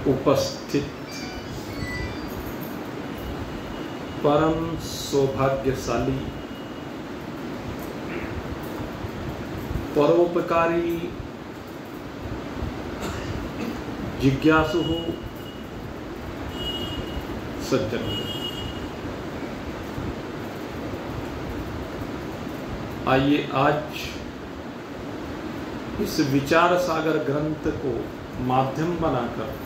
उपस्थित परम सौभाग्यशाली परोपकारी जिज्ञासु हो सज्जन हो, आइए आज इस विचार सागर ग्रंथ को माध्यम बनाकर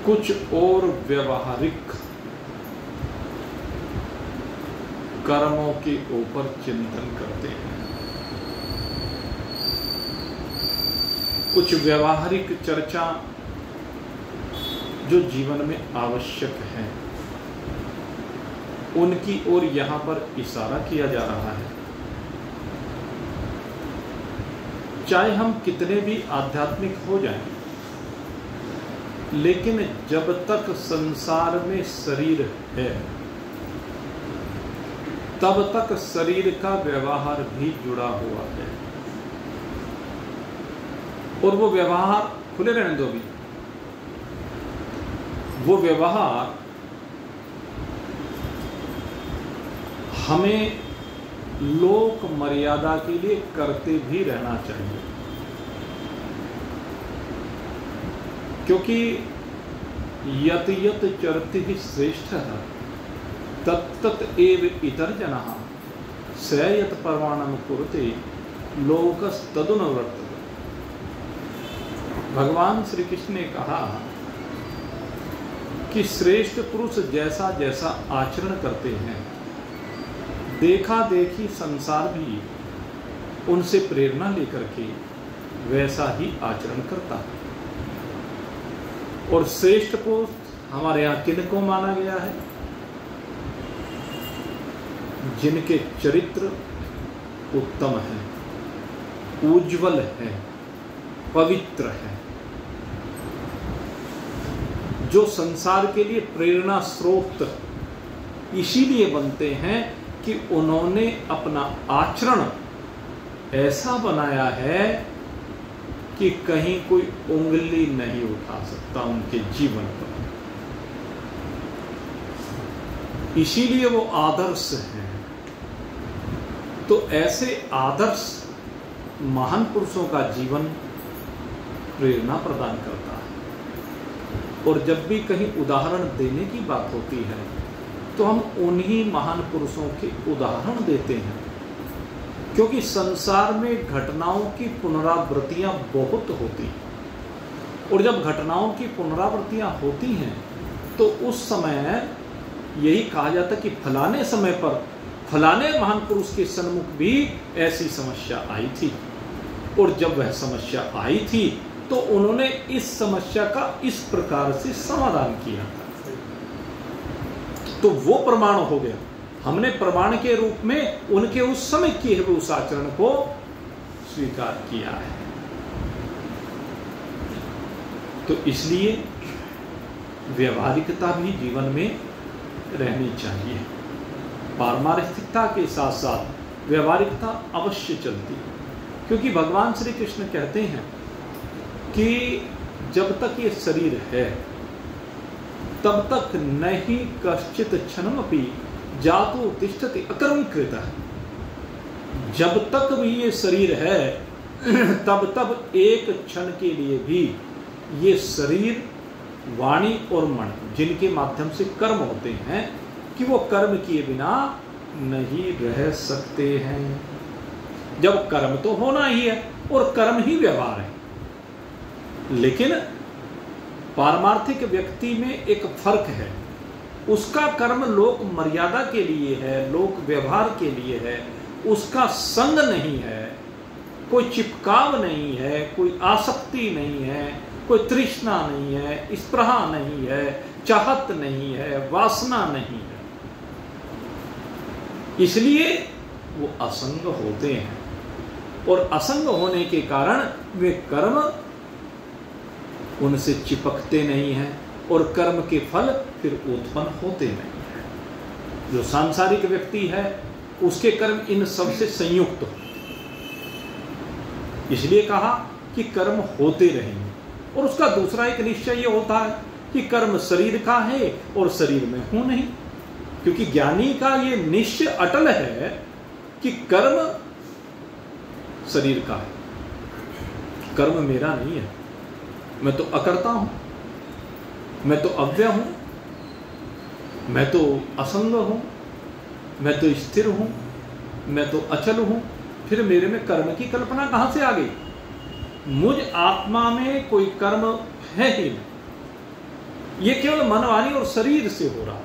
कुछ और व्यवहारिक कर्मों के ऊपर चिंतन करते हैं। कुछ व्यवहारिक चर्चा जो जीवन में आवश्यक है, उनकी ओर यहां पर इशारा किया जा रहा है। चाहे हम कितने भी आध्यात्मिक हो जाएं, लेकिन जब तक संसार में शरीर है, तब तक शरीर का व्यवहार भी जुड़ा हुआ है। और वो व्यवहार खुले रहने दो भी, वो व्यवहार हमें लोक मर्यादा के लिए करते भी रहना चाहिए, क्योंकि यत यत चरति ही श्रेष्ठ तत्तत एव इतर जनः स यत परमाणम कुरुते लोकस्तदनुवर्तते। भगवान श्री कृष्ण ने कहा कि श्रेष्ठ पुरुष जैसा जैसा आचरण करते हैं, देखा देखी संसार भी उनसे प्रेरणा लेकर के वैसा ही आचरण करता है। और श्रेष्ठ पुरुष हमारे यहाँ किनको माना गया है? जिनके चरित्र उत्तम है, उज्ज्वल है, पवित्र है, जो संसार के लिए प्रेरणा स्रोत इसीलिए बनते हैं कि उन्होंने अपना आचरण ऐसा बनाया है कि कहीं कोई उंगली नहीं उठा सकता उनके जीवन पर। इसीलिए वो आदर्श हैं। तो ऐसे आदर्श महान पुरुषों का जीवन प्रेरणा प्रदान करता है। और जब भी कहीं उदाहरण देने की बात होती है, तो हम उन्हीं महान पुरुषों के उदाहरण देते हैं, क्योंकि संसार में घटनाओं की पुनरावृत्तियां बहुत होती हैं। और जब घटनाओं की पुनरावृत्तियां होती हैं, तो उस समय यही कहा जाता है कि फलाने समय पर फलाने महान पुरुष के सन्मुख भी ऐसी समस्या आई थी, और जब वह समस्या आई थी तो उन्होंने इस समस्या का इस प्रकार से समाधान किया था। तो वो प्रमाण हो गया। हमने प्रमाण के रूप में उनके उस समय किए हुए उस आचरण को स्वीकार किया है। तो इसलिए व्यवहारिकता भी जीवन में रहनी चाहिए। पारमार्थिकता के साथ साथ व्यवहारिकता अवश्य चलती है, क्योंकि भगवान श्री कृष्ण कहते हैं कि जब तक ये शरीर है, तब तक नहीं कश्चित क्षणमपि जातु तिष्ठति अकर्मकृतः। जब तक भी ये शरीर है, तब तक एक क्षण के लिए भी ये शरीर, वाणी और मन, जिनके माध्यम से कर्म होते हैं, कि वो कर्म किए बिना नहीं रह सकते हैं। जब कर्म तो होना ही है और कर्म ही व्यवहार है, लेकिन पारमार्थिक व्यक्ति में एक फर्क है। उसका कर्म लोक मर्यादा के लिए है, लोक व्यवहार के लिए है, उसका संग नहीं है, कोई चिपकाव नहीं है, कोई आसक्ति नहीं है, कोई तृष्णा नहीं है, स्पृहा नहीं है, चाहत नहीं है, वासना नहीं है। इसलिए वो असंग होते हैं, और असंग होने के कारण वे कर्म उनसे चिपकते नहीं हैं, और कर्म के फल फिर उत्पन्न होते नहीं हैं। जो सांसारिक व्यक्ति है, उसके कर्म इन सबसे संयुक्त होते हैं। इसलिए कहा कि कर्म होते रहेंगे, और उसका दूसरा एक निश्चय ये होता है कि कर्म शरीर का है और शरीर में हूं नहीं, क्योंकि ज्ञानी का ये निश्चय अटल है कि कर्म शरीर का है, कर्म मेरा नहीं है, मैं तो अकर्ता हूं, मैं तो अव्यय हूं, मैं तो असंग हूं, मैं तो स्थिर हूं, मैं तो अचल हूं, फिर मेरे में कर्म की कल्पना कहां से आ गई? मुझ आत्मा में कोई कर्म है ही नहीं, ये केवल मन वाणी और शरीर से हो रहा,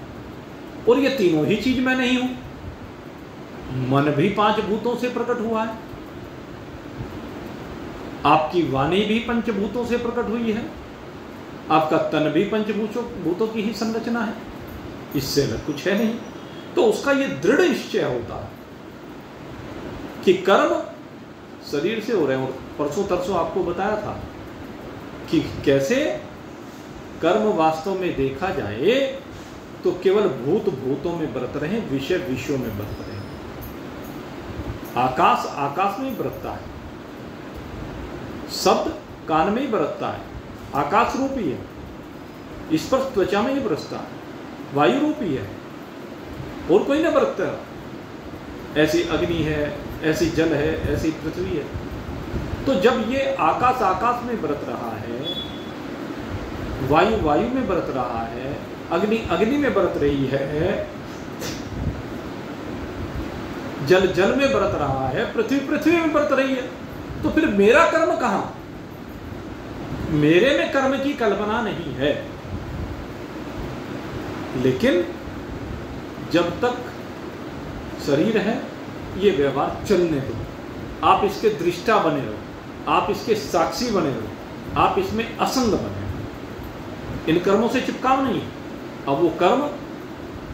और ये तीनों ही चीज मैं नहीं हूं। मन भी 5 भूतों से प्रकट हुआ है, आपकी वाणी भी पंचभूतों से प्रकट हुई है, आपका तन भी पंचभूतों की ही संरचना है, इससे अलग कुछ है नहीं। तो उसका यह दृढ़ निश्चय होता है कि कर्म शरीर से हो रहे हैं। और परसों तरसों आपको बताया था कि कैसे कर्म वास्तव में देखा जाए तो केवल भूत भूतों में बरत रहे, विषय विषयों में बरत रहे। आकाश आकाश में ही बरतता है, शब्द कान में ही बरतता है, आकाश रूपी है, स्पर्श त्वचा में ही बरसता है, वायु रूपी है, और कोई ना बरतता। ऐसी अग्नि है, ऐसी जल है, ऐसी पृथ्वी है। तो जब ये आकाश आकाश में बरत रहा है, वायु वायु में बरत रहा है, अग्नि अग्नि में बरत रही है, जल जल में बरत रहा है, पृथ्वी पृथ्वी में बरत रही है, तो फिर मेरा कर्म कहां? मेरे में कर्म की कल्पना नहीं है। लेकिन जब तक शरीर है, ये व्यवहार चलने दो, आप इसके दृष्टा बने रहो, आप इसके साक्षी बने रहो, आप इसमें असंग बने रहो, इन कर्मों से चिपकाव नहीं। अब वो कर्म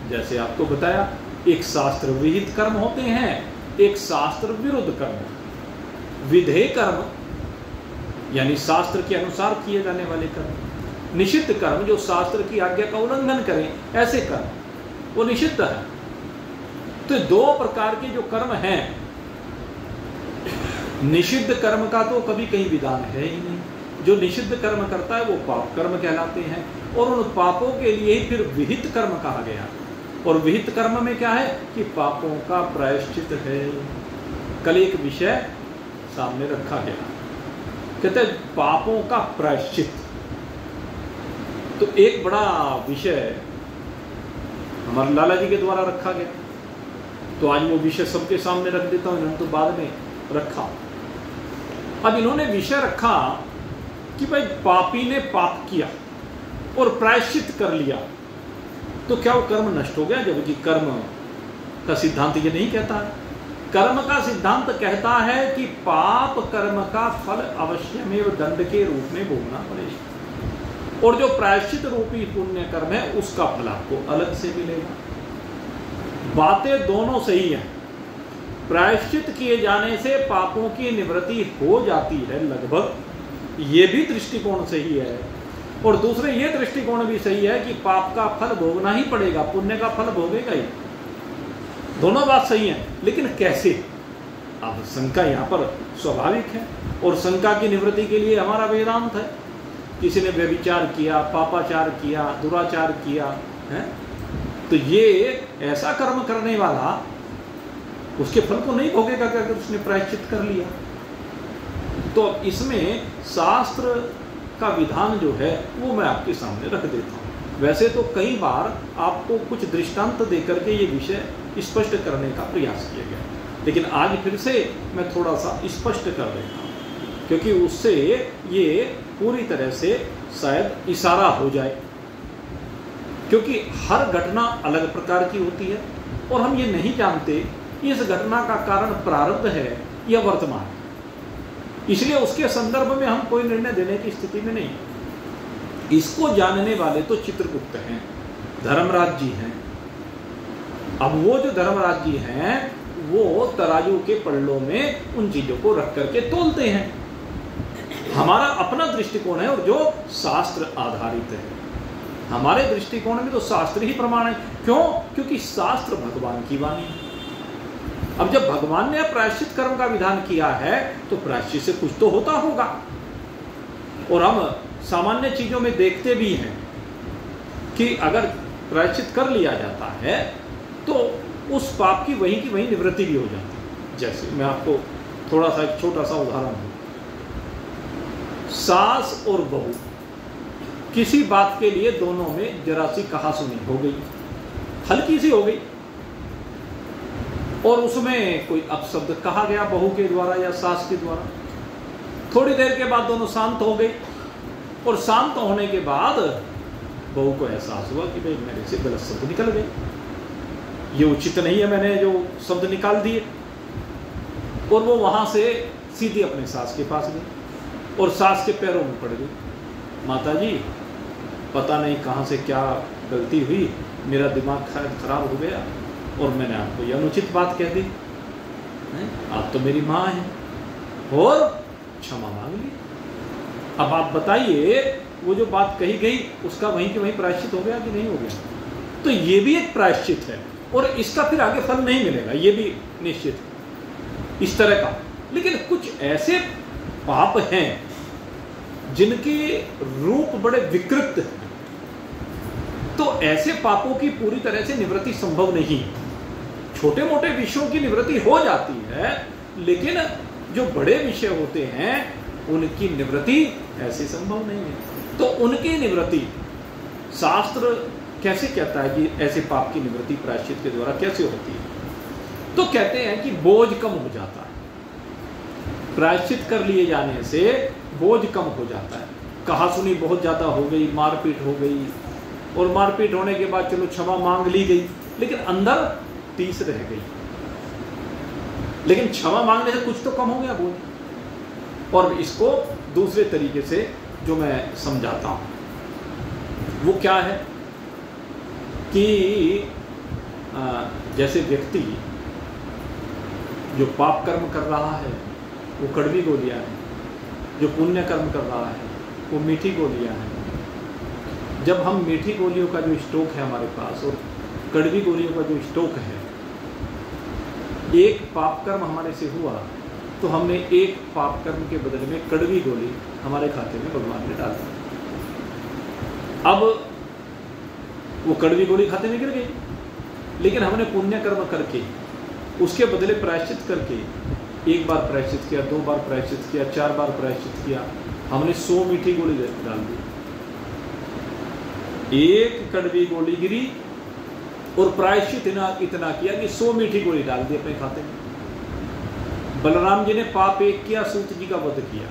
जैसे आपको बताया, एक शास्त्र विहित कर्म होते हैं, एक शास्त्र विरुद्ध कर्म। विधेय कर्म यानी शास्त्र के अनुसार किए जाने वाले कर्म, निषिद्ध कर्म जो शास्त्र की आज्ञा का उल्लंघन करें, ऐसे कर्म वो निषिद्ध है। तो 2 प्रकार के जो कर्म हैं, निषिद्ध कर्म का तो कभी कहीं विधान है ही नहीं। जो निषिद्ध कर्म करता है वो पाप कर्म कहलाते हैं, और उन पापों के लिए ही फिर विहित कर्म कहा गया। और विहित कर्म में क्या है कि पापों का प्रायश्चित है। कल एक विषय सामने रखा गया, कहते हैं पापों का प्रायश्चित। तो एक बड़ा विषय हमारे लाला जी के द्वारा रखा गया, तो आज वो विषय सबके सामने रख देता हूं, इन्होंने तो बाद में रखा। अब इन्होंने विषय रखा कि भाई पापी ने पाप किया और प्रायश्चित कर लिया, तो क्या वो कर्म नष्ट हो गया? जबकि कर्म का सिद्धांत ये नहीं कहता है। कर्म का सिद्धांत कहता है कि पाप कर्म का फल अवश्यमेव दंड के रूप में भोगना पड़ेगा, और जो प्रायश्चित रूपी पुण्य कर्म है उसका फल आपको अलग से मिलेगा। बातें दोनों सही हैं। प्रायश्चित किए जाने से पापों की निवृत्ति हो जाती है लगभग, ये भी दृष्टिकोण सही है। और दूसरे ये दृष्टिकोण भी सही है कि पाप का फल भोगना ही पड़ेगा, पुण्य का फल भोगेगा ही। दोनों बात सही है, लेकिन कैसे? अब शंका यहाँ पर स्वाभाविक है, और शंका की निवृत्ति के लिए हमारा वेदांत है। किसी ने व्यभिचार किया, पापाचार किया, दुराचार किया है, तो ये ऐसा कर्म करने वाला उसके फल को नहीं भोगेगा अगर उसने प्रायश्चित कर लिया। तो इसमें शास्त्र का विधान जो है वो मैं आपके सामने रख देता हूँ। वैसे तो कई बार आपको कुछ दृष्टांत देकर के ये विषय स्पष्ट करने का प्रयास किया गया, लेकिन आज फिर से मैं थोड़ा सा स्पष्ट कर देता हूँ, क्योंकि उससे ये पूरी तरह से शायद इशारा हो जाए। क्योंकि हर घटना अलग प्रकार की होती है, और हम ये नहीं जानते इस घटना का कारण प्रारब्ध है या वर्तमान, इसलिए उसके संदर्भ में हम कोई निर्णय देने की स्थिति में नहीं। इसको जानने वाले तो चित्रगुप्त हैं, धर्मराज जी हैं। अब वो जो धर्मराज जी हैं वो तराजू के पल्लों में उन चीजों को रख करके तोलते हैं। हमारा अपना दृष्टिकोण है और जो शास्त्र आधारित है। हमारे दृष्टिकोण में तो शास्त्र ही प्रमाण है। क्यों? क्योंकि शास्त्र भगवान की वाणी है। अब जब भगवान ने प्रायश्चित कर्म का विधान किया है तो प्रायश्चित से कुछ तो होता होगा, और हम सामान्य चीज़ों में देखते भी हैं कि अगर प्रायश्चित कर लिया जाता है तो उस पाप की वहीं निवृत्ति भी हो जाती है। जैसे मैं आपको थोड़ा सा एक छोटा सा उदाहरण दूं, सास और बहू किसी बात के लिए दोनों में जरा सी कहासुनी हो गई, हल्की सी हो गई, और उसमें कोई अपशब्द कहा गया बहू के द्वारा या सास के द्वारा। थोड़ी देर के बाद दोनों शांत हो गई, और शांत होने के बाद बहू को एहसास हुआ कि भाई मेरे से गलत शब्द निकल गए, ये उचित नहीं है, मैंने जो शब्द निकाल दिए। और वो वहां से सीधी अपने सास के पास गई और सास के पैरों में पड़ गई। माता जी, पता नहीं कहाँ से क्या गलती हुई, मेरा दिमाग खराब हो गया और मैंने आपको ये अनुचित बात कह दी, आप तो मेरी माँ हैं और क्षमा मांग ली। अब आप बताइए, वो जो बात कही गई उसका वहीं के वहीं प्रायश्चित हो गया कि नहीं हो गया? तो ये भी एक प्रायश्चित है, और इसका फिर आगे फल नहीं मिलेगा, ये भी निश्चित है इस तरह का। लेकिन कुछ ऐसे पाप हैं जिनके रूप बड़े विकृत हैं, तो ऐसे पापों की पूरी तरह से निवृत्ति संभव नहीं। छोटे मोटे विषयों की निवृत्ति हो जाती है, लेकिन जो बड़े विषय होते हैं उनकी निवृत्ति ऐसे संभव नहीं है। तो उनकी निवृत्ति शास्त्र कैसे कहता है कि ऐसे पाप की निवृत्ति प्रायश्चित के द्वारा कैसे होती है? तो कहते हैं कि बोझ कम हो जाता है, प्रायश्चित कर लिए जाने से बोझ कम हो जाता है। कहासुनी बहुत ज्यादा हो गई, मारपीट हो गई, और मारपीट होने के बाद चलो क्षमा मांग ली गई, लेकिन अंदर टीस रह गई। लेकिन क्षमा मांगने से कुछ तो कम हो गया बोझ। और इसको दूसरे तरीके से जो मैं समझाता हूं वो क्या है कि जैसे व्यक्ति जो पाप कर्म कर रहा है वो कड़वी गोलियां हैं, जो पुण्य कर्म कर रहा है वो मीठी गोलियां हैं। जब हम मीठी गोलियों का जो स्टॉक है हमारे पास और कड़वी गोलियों का जो स्टॉक है, एक पाप कर्म हमारे से हुआ तो हमने एक पाप कर्म के बदले में कड़वी गोली हमारे खाते में भगवान ने डाल दी। अब वो कड़वी गोली खाते में गिर गई, लेकिन हमने पुण्य कर्म करके उसके बदले प्रायश्चित करके, एक बार प्रायश्चित किया, 2 बार प्रायश्चित किया, 4 बार प्रायश्चित किया, हमने 100 मीठी गोली डाल दी। एक कड़वी गोली गिरी और प्रायश्चित इतना किया कि 100 मीठी गोली डाल दी अपने खाते में। बलराम जी ने पाप एक किया, सूत जी का वध किया,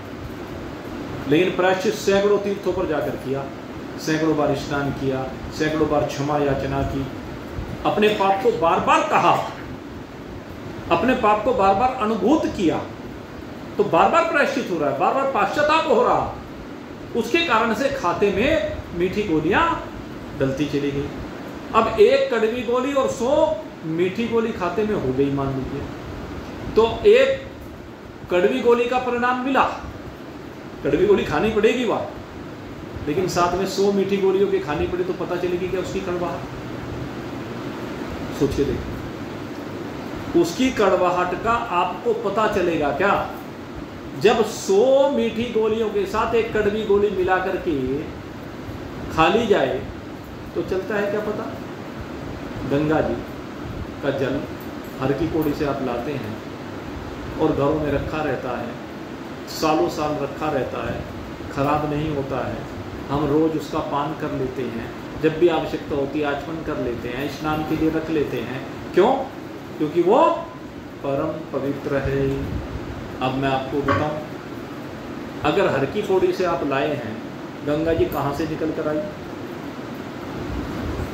लेकिन प्रायश्चित सैकड़ों तीर्थों पर जाकर किया, सैकड़ों बार स्नान किया, सैकड़ों बार क्षमा याचना की, अपने पाप को बार बार कहा, अपने पाप को बार बार अनुभूत किया, तो बार बार प्रायश्चित हो रहा है, बार बार पाश्चाताप हो रहा। उसके कारण से खाते में मीठी गोलियां डलती चली गई। अब एक कड़वी गोली और 100 मीठी गोली खाते में हो गई मान लीजिए, तो एक कड़वी गोली का परिणाम मिला, कड़वी गोली खानी पड़ेगी वह, लेकिन साथ में 100 मीठी गोलियों की खानी पड़ी तो पता चलेगी क्या उसकी कड़वाहट? सोच के देखिए, उसकी कड़वाहट का आपको पता चलेगा क्या? जब 100 मीठी गोलियों के साथ एक कड़वी गोली मिला करके खा ली जाए तो चलता है क्या पता? गंगा जी का जल हर की पौड़ी से आप लाते हैं और घरों में रखा रहता है, सालों साल रखा रहता है, खराब नहीं होता है, हम रोज उसका पान कर लेते हैं, जब भी आवश्यकता होती है आचमन कर लेते हैं, स्नान के लिए रख लेते हैं। क्यों? क्योंकि वो परम पवित्र है। अब मैं आपको बताऊं, अगर हर की पौड़ी से आप लाए हैं, गंगा जी कहाँ से निकल कर आई?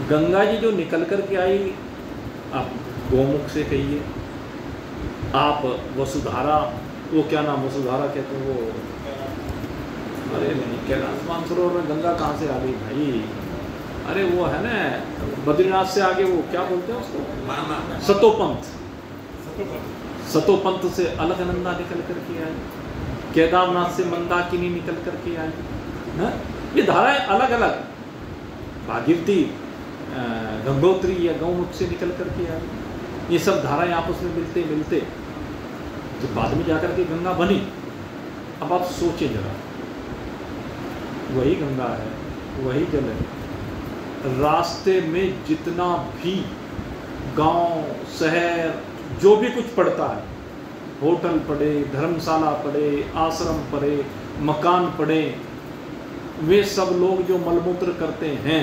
गंगा जी जो निकल कर के आई, आप गोमुख से कहिए, आप वसुधारा, वो क्या नाम वसुधारा कहते हैं वो, अरे नहीं कैलाश मानसरोवर में गंगा कहाँ से आ गई भाई? अरे वो है ना बद्रीनाथ से आगे, वो क्या बोलते हैं उसको, सतोपंथ। सतोपंथ से अलकनंदा निकल करके आई, केदारनाथ से मंदाकिनी निकल करके आई। ये धाराएं अलग अलग, भागीरथी गंगोत्री या गौमुख से निकल करके आई, ये सब धाराएं आपस में मिलते मिलते तो बाद में जाकर के गंगा बनी। अब आप सोचें जरा, वही गंगा है, वही जल है। रास्ते में जितना भी गांव शहर जो भी कुछ पड़ता है, होटल पड़े, धर्मशाला पड़े, आश्रम पड़े, मकान पड़े, वे सब लोग जो मलमूत्र करते हैं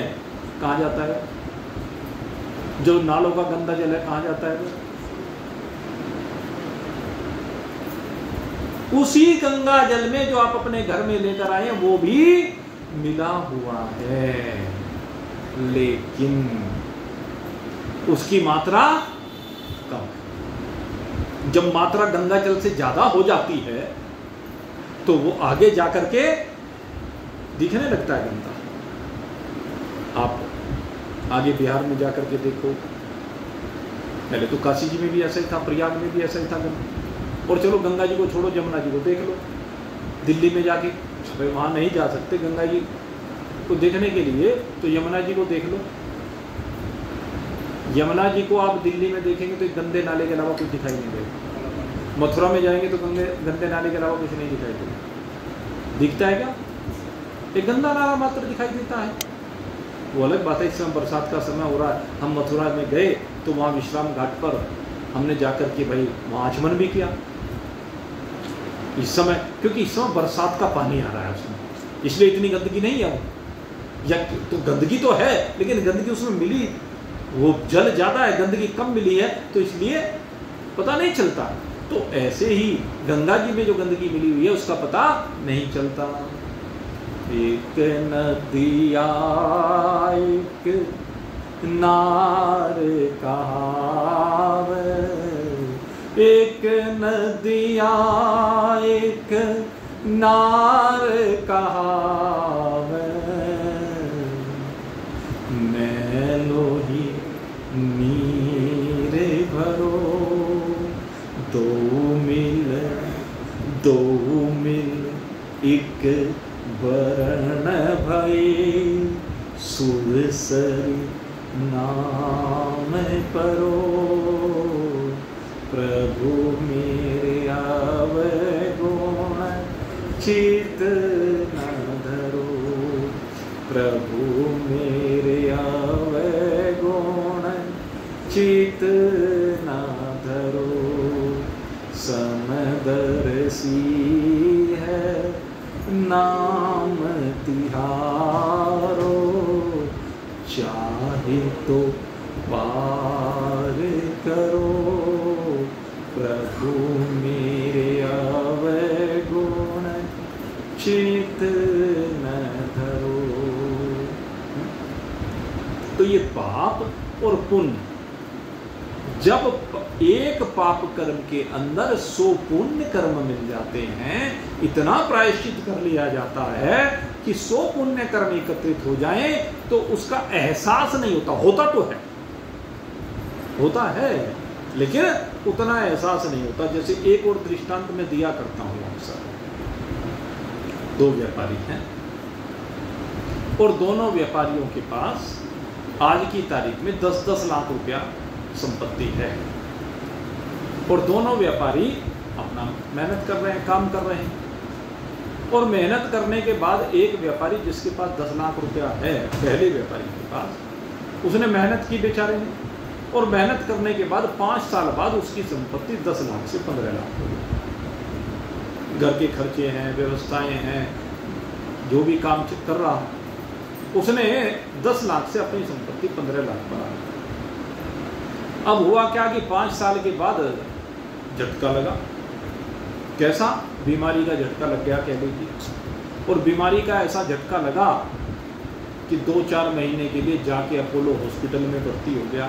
कहाँ जाता है? जो नालों का गंदा जल है कहाँ जाता है? उसी गंगा जल में जो आप अपने घर में लेकर आए वो भी मिला हुआ है, लेकिन उसकी मात्रा कम है। जब मात्रा गंगा जल से ज्यादा हो जाती है तो वो आगे जाकर के दिखने लगता है गंदा। आप आगे बिहार में जाकर के देखो, पहले तो काशी जी में भी ऐसा ही था, प्रयाग में भी ऐसा ही था गंगा। और चलो गंगा जी को छोड़ो, यमुना जी को देख लो। दिल्ली में जाके वहाँ नहीं जा सकते गंगा जी को देखने के लिए, तो यमुना जी को देख लो। यमुना जी को आप दिल्ली में देखेंगे तो गंदे नाले के अलावा कुछ दिखाई नहीं देगा। मथुरा में जाएंगे तो गंदे नाले के अलावा कुछ नहीं दिखाई देगा। दिखता है क्या? एक गंदा नाला मात्र दिखाई देता है। वो अलग बात है, इस समय बरसात का समय हो रहा है, हम मथुरा में गए तो वहाँ विश्राम घाट पर हमने जाकर के भाई वहाँ आचमन भी किया इस समय, क्योंकि इस समय बरसात का पानी आ रहा है उसमें, इसलिए इतनी गंदगी नहीं है। या तो गंदगी तो है, लेकिन गंदगी उसमें मिली, वो जल ज़्यादा है, गंदगी कम मिली है, तो इसलिए पता नहीं चलता। तो ऐसे ही गंगा जी में जो गंदगी मिली हुई है उसका पता नहीं चलता। एक नदिया एक नार कहावे, एक नदिया एक नार कहावे, मैलो ही नीर भरो, दो मिल एक वरण भई, सुरसरी नाम परो, प्रभु मेरे अवगुण चित न धरो, प्रभु मेरे अवगुण चित न धरो, समदर्शी है नाम तिहारो, चाहे तो पार करो, प्रभु मेरे अवगुण चित न धरो। तो ये पाप और पुण्य, जब एक पाप कर्म के अंदर 100 पुण्य कर्म मिल जाते हैं, इतना प्रायश्चित कर लिया जाता है कि 100 पुण्य कर्म एकत्रित हो जाएं तो उसका एहसास नहीं होता। होता है लेकिन उतना एहसास नहीं होता। जैसे एक और दृष्टांत में दिया करता हूं अक्सर, 2 व्यापारी हैं और दोनों व्यापारियों के पास आज की तारीख में 10-10 लाख रुपया संपत्ति है, और दोनों व्यापारी अपना मेहनत कर रहे हैं, काम कर रहे हैं। और मेहनत करने के बाद एक व्यापारी जिसके पास 10 लाख रुपया है, पहले व्यापारी के पास, उसने मेहनत की बेचारे ने, और मेहनत करने के बाद 5 साल बाद उसकी संपत्ति 10 लाख से 15 लाख हो गई। घर के खर्चे हैं, व्यवस्थाएं हैं, जो भी काम कर रहा, उसने 10 लाख से अपनी संपत्ति 15 लाख पर आ गई। अब हुआ क्या कि 5 साल के बाद झटका लगा। कैसा? बीमारी का झटका लग गया कह लीजिए। और बीमारी का ऐसा झटका लगा कि 2-4 महीने के लिए जाके अपोलो हॉस्पिटल में भर्ती हो गया,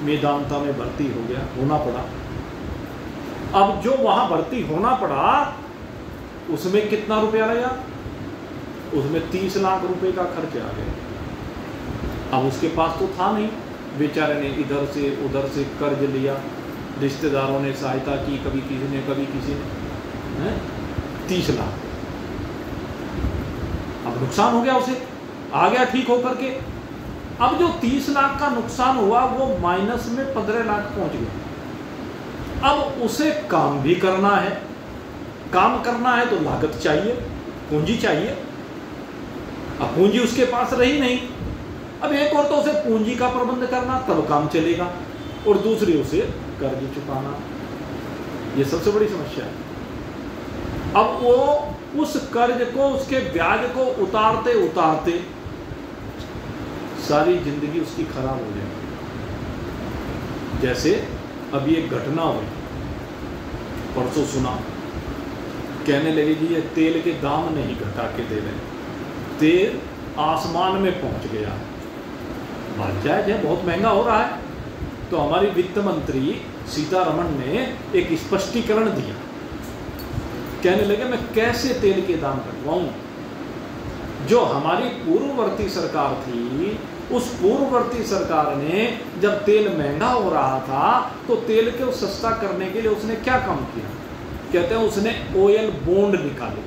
मेदांता में भर्ती होना पड़ा। अब जो वहां भर्ती होना पड़ा उसमें कितना रुपया लगा? उसमें 30 लाख रुपए का खर्च आ गया। अब उसके पास तो था नहीं, बेचारे ने इधर से उधर से कर्ज लिया, रिश्तेदारों ने सहायता की, कभी किसी ने 30 लाख। अब नुकसान हो गया, उसे आ गया ठीक होकर के। अब जो 30 लाख का नुकसान हुआ वो माइनस में 15 लाख पहुंच गया। अब उसे काम भी करना है, काम करना है तो लागत चाहिए, पूंजी चाहिए। अब पूंजी उसके पास रही नहीं, अब एक और तो उसे पूंजी का प्रबंध करना तब काम चलेगा, और दूसरी उसे कर्ज चुकाना। ये सबसे बड़ी समस्या है। अब वो उस कर्ज को, उसके ब्याज को उतारते उतारते सारी जिंदगी उसकी खराब हो जाएगी। जैसे अभी एक घटना हुई, परसों सुना, कहने लगे कि ये तेल के दाम नहीं घटा के दे रहे, तेल आसमान में पहुंच गया, बात जायज है, बहुत महंगा हो रहा है। तो हमारी वित्त मंत्री सीतारमण ने एक स्पष्टीकरण दिया, कहने लगे मैं कैसे तेल के दाम घटवाऊं। जो हमारी पूर्ववर्ती सरकार थी, उस पूर्ववर्ती सरकार ने जब तेल महंगा हो रहा था तो तेल को सस्ता करने के लिए उसने क्या काम किया, कहते हैं उसने ऑयल बॉन्ड निकाले।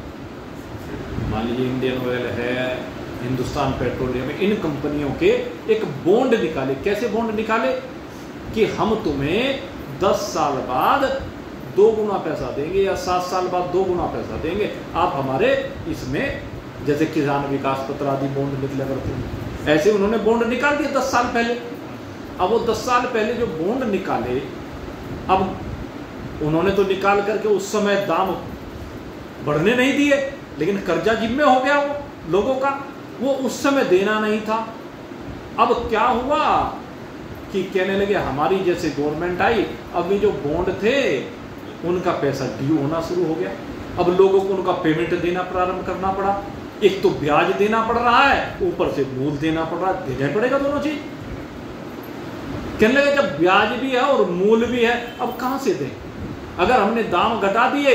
मान लीजिए इंडियन ऑयल है, हिंदुस्तान पेट्रोलियम, इन कंपनियों के एक बॉन्ड निकाले। कैसे बॉन्ड निकाले कि हम तुम्हें 10 साल बाद 2 गुना पैसा देंगे या 7 साल बाद 2 गुना पैसा देंगे, आप हमारे इसमें, जैसे किसान विकास पत्र आदि बॉन्ड निकला करते हैं, ऐसे उन्होंने बॉन्ड निकाल दिए 10 साल पहले। अब वो 10 साल पहले जो बॉन्ड निकाले, अब उन्होंने तो निकाल करके उस समय दाम बढ़ने नहीं दिए, लेकिन कर्जा जिम्मे हो गया वो लोगों का, वो उस समय देना नहीं था। अब क्या हुआ कि कहने लगे हमारी जैसे गवर्नमेंट आई, अब ये जो बॉन्ड थे उनका पैसा ड्यू होना शुरू हो गया। अब लोगों को उनका पेमेंट देना प्रारंभ करना पड़ा। एक तो ब्याज देना पड़ रहा है, ऊपर से मूल देना पड़ रहा है, देना पड़ेगा दोनों चीज। कहने लगे जब ब्याज भी है और मूल भी है, अब कहां से दें? अगर हमने दाम घटा दिए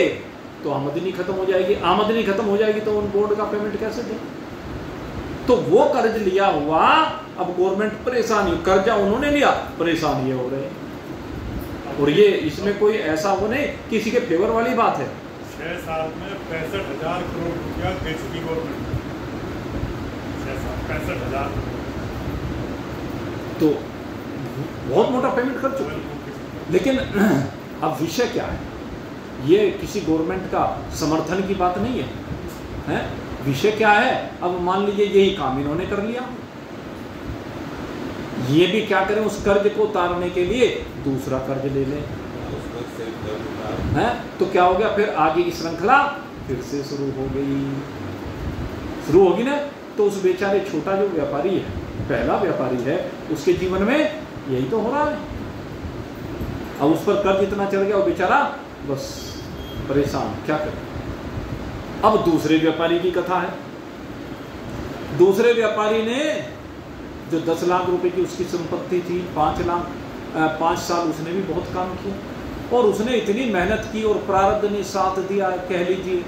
तो आमदनी खत्म हो जाएगी, आमदनी खत्म हो जाएगी तो उन बोर्ड का पेमेंट कैसे दें? तो वो कर्ज लिया हुआ, अब गवर्नमेंट परेशानी, कर्जा उन्होंने लिया, परेशानी हो रहे। और ये इसमें कोई ऐसा वो नहीं किसी के फेवर वाली बात है। 6 साल में 65,000 करोड़ रुपया दे चुकी गवर्नमेंट, 65,000। तो बहुत मोटा पेमेंट कर चुकी। लेकिन अब विषय क्या है, ये किसी गवर्नमेंट का समर्थन की बात नहीं है, हैं? विषय क्या है, अब मान लीजिए यही काम इन्होंने कर लिया, ये भी क्या करें, उस कर्ज को उतारने के लिए दूसरा कर्ज ले लें, हैं? तो क्या हो गया, फिर आगे की श्रृंखला फिर से शुरू होगी ना। तो उस बेचारे छोटा जो व्यापारी है, पहला व्यापारी है, उसके जीवन में यही तो हो रहा है। अब उस पर कर्ज इतना चढ़ गया, वो बेचारा बस परेशान, क्या करे। अब दूसरे व्यापारी की कथा है। दूसरे व्यापारी ने जो 10 लाख रुपए की उसकी संपत्ति थी, 5 साल उसने भी बहुत काम किया, और उसने इतनी मेहनत की और प्रारब्ध ने साथ दिया, कह लीजिए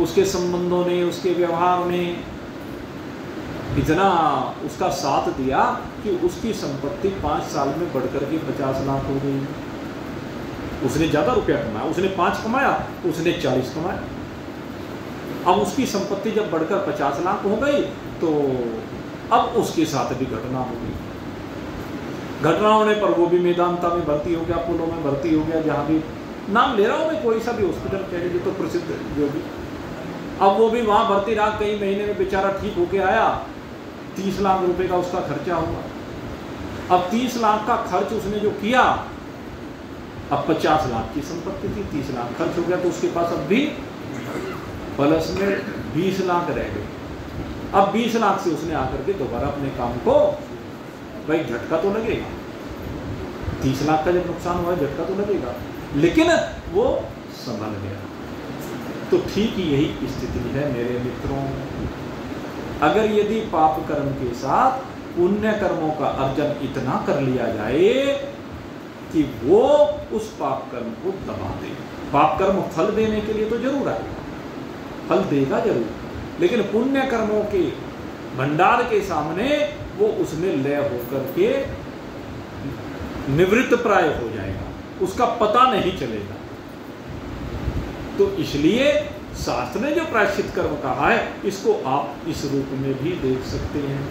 उसके संबंधों ने, उसके व्यवहार ने इतना उसका साथ दिया कि उसकी संपत्ति 5 साल में बढ़कर के 50 लाख हो गई। उसने ज़्यादा रुपया कमाया, उसने 5 कमाया, उसने 40 कमाया। अब उसकी संपत्ति जब बढ़कर 50 लाख हो गई तो अब उसके साथ भी घटना हो गई। घटना होने पर वो भी मेदांता में भर्ती हो गया, अपोलो में भर्ती हो गया, जहाँ भी नाम ले रहा हूँ मैं, कोई सा भी हॉस्पिटल कह लीजिए तो प्रसिद्ध जो भी। अब वो भी वहाँ भर्ती रहा, कई महीने में बेचारा ठीक होके आया, 30 लाख रुपए का उसका खर्चा हुआ। अब 30 लाख का खर्च उसने जो किया, अब 50 लाख की संपत्ति थी, 30 लाख खर्च हो गया, तो उसके पास अब भी प्लस में 20 लाख रह गए। अब 20 लाख से उसने आकर के दोबारा अपने काम को, भाई झटका तो लगेगा, 30 लाख का जब नुकसान हुआ झटका तो लगेगा, लेकिन वो संभल गया। तो ठीक यही स्थिति है मेरे मित्रों। अगर यदि पाप कर्म के साथ पुण्य कर्मों का अर्जन इतना कर लिया जाए कि वो उस पाप कर्म को दबा दे। पाप कर्म फल देने के लिए तो जरूर आएगा, फल देगा जरूर, लेकिन पुण्य कर्मों के भंडार के सामने वो उसमें लय होकर के निवृत्त प्राय हो जाएगा, उसका पता नहीं चलेगा। तो इसलिए शास्त्र ने जो प्रायश्चित कर्म कहा है, इसको आप इस रूप में भी देख सकते हैं।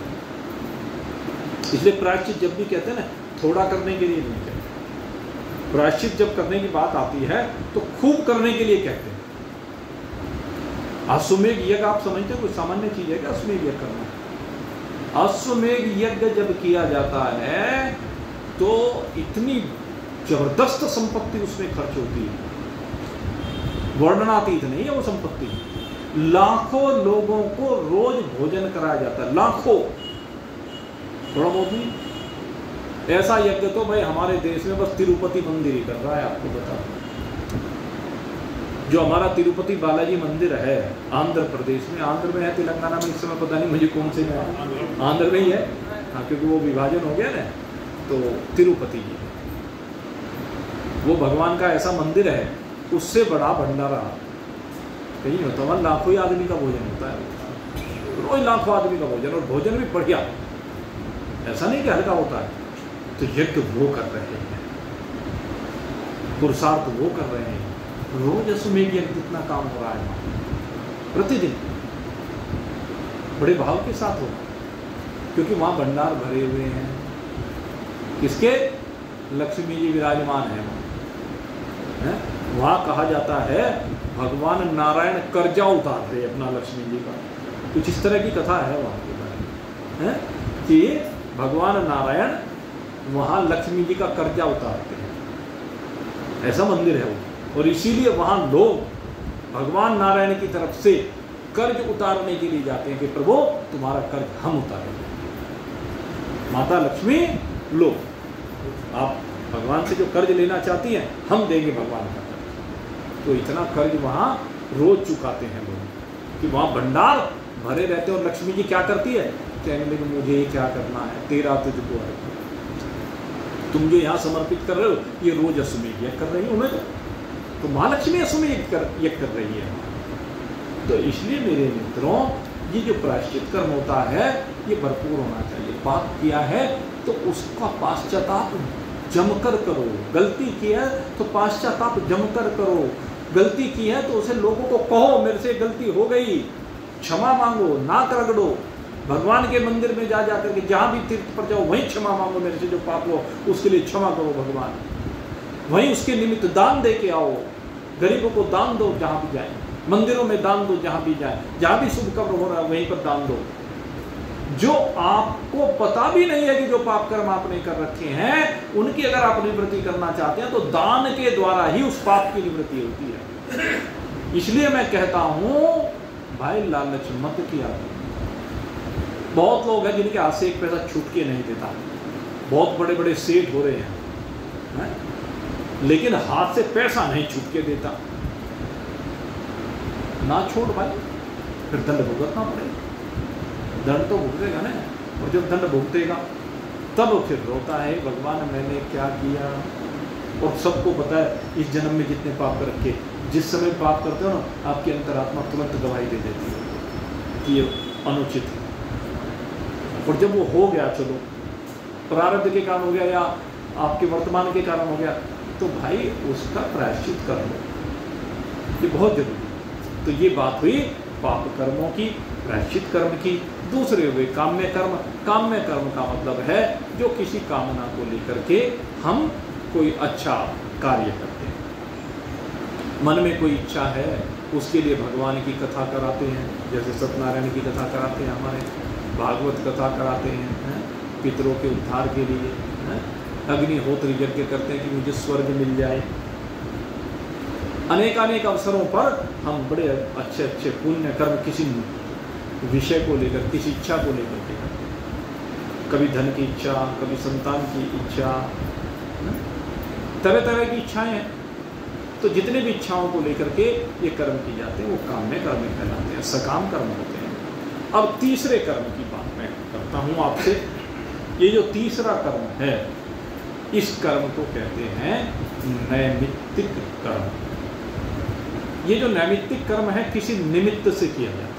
इसलिए प्रायश्चित जब भी कहते हैं ना, थोड़ा करने के लिए नहीं कहते। प्रायश्चित जब करने की बात आती है तो खूब करने के लिए कहते हैं। अश्वमेध यज्ञ आप समझते हो कोई सामान्य चीज है क्या अश्वमेध यज्ञ करना? अश्वमेध यज्ञ जब किया जाता है तो इतनी जबरदस्त संपत्ति उसमें खर्च होती है, वर्णनातीत नहीं है वो संपत्ति। लाखों लोगों को रोज भोजन कराया जाता है, लाखों, थोड़ा बहुत नहीं। ऐसा यज्ञ तो भाई हमारे देश में बस तिरुपति मंदिर ही कर रहा है, आपको बता। जो हमारा तिरुपति बालाजी मंदिर है आंध्र प्रदेश में, आंध्र में है, तेलंगाना में इस समय पता नहीं मुझे कौन से में है, आंध्र में ही है हाँ, क्योंकि वो विभाजन हो गया ना, तो तिरुपति जी वो भगवान का ऐसा मंदिर है, उससे बड़ा भंडारा कहीं नहीं होता। वहाँ लाखों ही आदमी का भोजन होता है, रोज लाखों आदमी का भोजन, और भोजन भी बढ़िया, ऐसा नहीं कि हल्का होता है। तो यज्ञ वो कर रहे हैं, पुरुषार्थ वो कर रहे हैं, रोज अश्वमेध यज्ञ कितना काम हो रहा है प्रतिदिन, बड़े भाव के साथ हो, क्योंकि वहाँ भंडार भरे हुए हैं। किसके? लक्ष्मी जी विराजमान है वहाँ कहा जाता है भगवान नारायण कर्जा उतारते अपना लक्ष्मी जी का, कुछ इस तरह की कथा है वहाँ के बारे में कि भगवान नारायण वहाँ लक्ष्मी जी का कर्जा उतारते हैं, ऐसा मंदिर है वो। और इसीलिए वहाँ लोग भगवान नारायण की तरफ से कर्ज उतारने के लिए जाते हैं कि प्रभु तुम्हारा कर्ज हम उतारेंगे, माता लक्ष्मी लो, आप भगवान से जो कर्ज लेना चाहती हैं हम देंगे भगवान का कर्ज। तो इतना कर्ज वहाँ रोज चुकाते हैं लोग कि वहाँ भंडार भरे रहते हैं। और लक्ष्मी जी क्या करती है? कहने लगे मुझे ये क्या करना है, तेरा तुझको है, तुम जो यहाँ समर्पित कर रहे हो ये रोज अश्वमेध यज्ञ कर रही हो, मैं तो महालक्ष्मी अश्वमेध यज्ञ कर रही है। तो इसलिए मेरे मित्रों ये जो प्रायश्चित कर्म होता है ये भरपूर होना चाहिए। पाप किया है तो उसका पाश्चाताप जमकर करो, गलती की है तो पाश्चाताप जमकर करो, गलती की है तो उसे लोगों को कहो मेरे से गलती हो गई, क्षमा मांगो, नाक रगड़ो, भगवान के मंदिर में जा जाकर के जहाँ भी तीर्थ पर जाओ वहीं क्षमा मांगो, मेरे से जो पाप हो उसके लिए क्षमा करो भगवान, वहीं उसके निमित्त दान दे के आओ, गरीबों को दान दो जहाँ भी जाए, मंदिरों में दान दो जहाँ भी जाए, जहाँ भी शुभ कर्म हो रहा है वहीं पर दान दो। जो आपको पता भी नहीं है कि जो पाप कर्म आपने कर रखे हैं उनकी अगर आप निवृत्ति करना चाहते हैं तो दान के द्वारा ही उस पाप की निवृत्ति होती है। इसलिए मैं कहता हूं भाई लालच मत किया। बहुत लोग हैं जिनके हाथ से एक पैसा छूट के नहीं देता, बहुत बड़े बड़े सेठ हो रहे हैं लेकिन हाथ से पैसा नहीं छूट के देता। ना छोड़ भाई, फिर दंड भुगतना पड़ेगा, दंड तो भुगतेगा ना। और जब दंड भुगतेगा तब फिर रोता है भगवान मैंने क्या किया। और सबको पता है इस जन्म में जितने पाप कर रखे, जिस समय पाप करते हो ना आपकी अंतरात्मा तुरंत गवाही दे देती है कि ये अनुचित है। और जब वो हो गया, चलो प्रारब्ध के कारण हो गया या आपके वर्तमान के कारण हो गया, तो भाई उसका प्रायश्चित कर लो, ये बहुत जरूरी है। तो ये बात हुई पाप कर्मों की, प्रायश्चित कर्म की। दूसरे हुए काम्य कर्म। काम्य कर्म का मतलब है जो किसी कामना को लेकर के हम कोई अच्छा कार्य करते हैं, मन में कोई इच्छा है उसके लिए भगवान की कथा कराते हैं, जैसे सत्यनारायण की कथा कराते हैं, हमारे भागवत कथा कराते हैं पितरों के उद्धार के लिए, अग्निहोत्र यज्ञ करते हैं कि मुझे स्वर्ग मिल जाए। अनेक अवसरों पर हम बड़े अच्छे अच्छे पुण्य कर्म किसी विषय को लेकर, किसी इच्छा को लेकर के करते हैं। कभी धन की इच्छा, कभी संतान की इच्छा, तरह तरह की इच्छाएं हैं। तो जितने भी इच्छाओं को लेकर के ये कर्म किए जाते हैं वो काम्य कर्म कहलाते हैं, सकाम कर्म होते हैं। अब तीसरे कर्म की बात मैं करता हूँ आपसे। ये जो तीसरा कर्म है इस कर्म को कहते हैं नैमित्तिक कर्म। ये जो नैमित्तिक कर्म है किसी निमित्त से किया जाता है,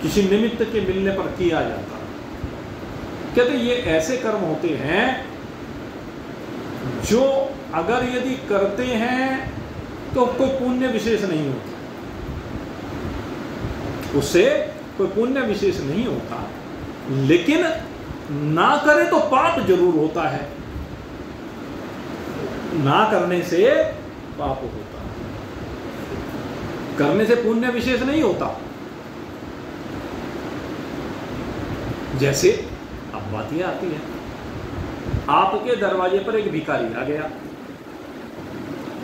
किसी निमित्त के मिलने पर किया जाता है। कहते ये ऐसे कर्म होते हैं जो अगर यदि करते हैं तो कोई पुण्य विशेष नहीं होता, उससे कोई पुण्य विशेष नहीं होता, लेकिन ना करे तो पाप जरूर होता है, ना करने से पाप होता है। करने से पुण्य विशेष नहीं होता। जैसे अब बात यह आती है, आपके दरवाजे पर एक भिखारी आ गया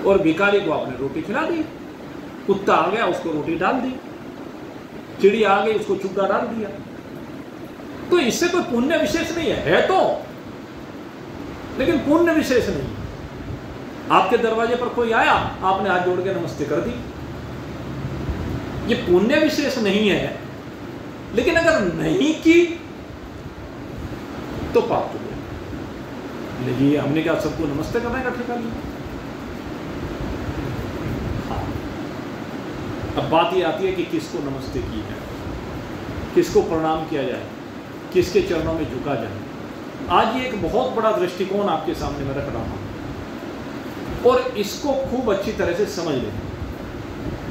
और भिखारी को आपने रोटी खिला दी, कुत्ता आ गया उसको रोटी डाल दी, चिड़िया आ गई उसको चुग्गा डाल दिया, तो इससे कोई पुण्य विशेष नहीं है तो, लेकिन पुण्य विशेष नहीं है। आपके दरवाजे पर कोई आया, आपने हाथ जोड़ के नमस्ते कर दी, ये पुण्य विशेष नहीं है। लेकिन अगर नहीं की तो पाप हो गया। लेकिन हमने क्या सबको नमस्ते करने का ठेका लिया? हाँ। अब बात ये आती है कि किसको नमस्ते की है, किसको प्रणाम किया जाए, किसके चरणों में झुका जाए। आज ये एक बहुत बड़ा दृष्टिकोण आपके सामने मैं रख रहा हूं और इसको खूब अच्छी तरह से समझ लें।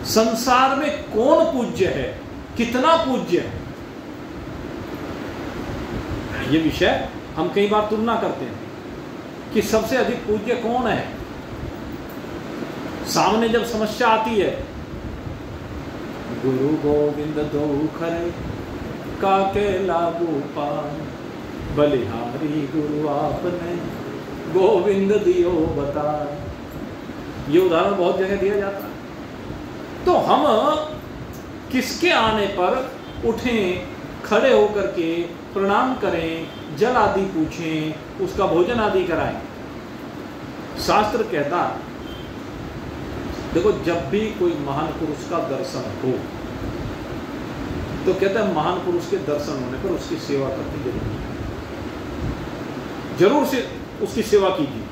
संसार में कौन पूज्य है, कितना पूज्य है, ये विषय हम कई बार तुलना करते हैं कि सबसे अधिक पूज्य कौन है। सामने जब समस्या आती है, गुरु गोविंद दो खरे काके लागू पान, बलिहारी गुरु आपने गोविंद दियो बता। ये उदाहरण बहुत जगह दिया जाता है। तो हम किसके आने पर उठें, खड़े होकर के प्रणाम करें, जल आदि पूछें, उसका भोजन आदि कराएं? शास्त्र कहता, देखो जब भी कोई महान पुरुष का दर्शन हो तो कहता है महान पुरुष के दर्शन होने पर उसकी सेवा करनी जरूरी है, जरूर से उसकी सेवा कीजिए।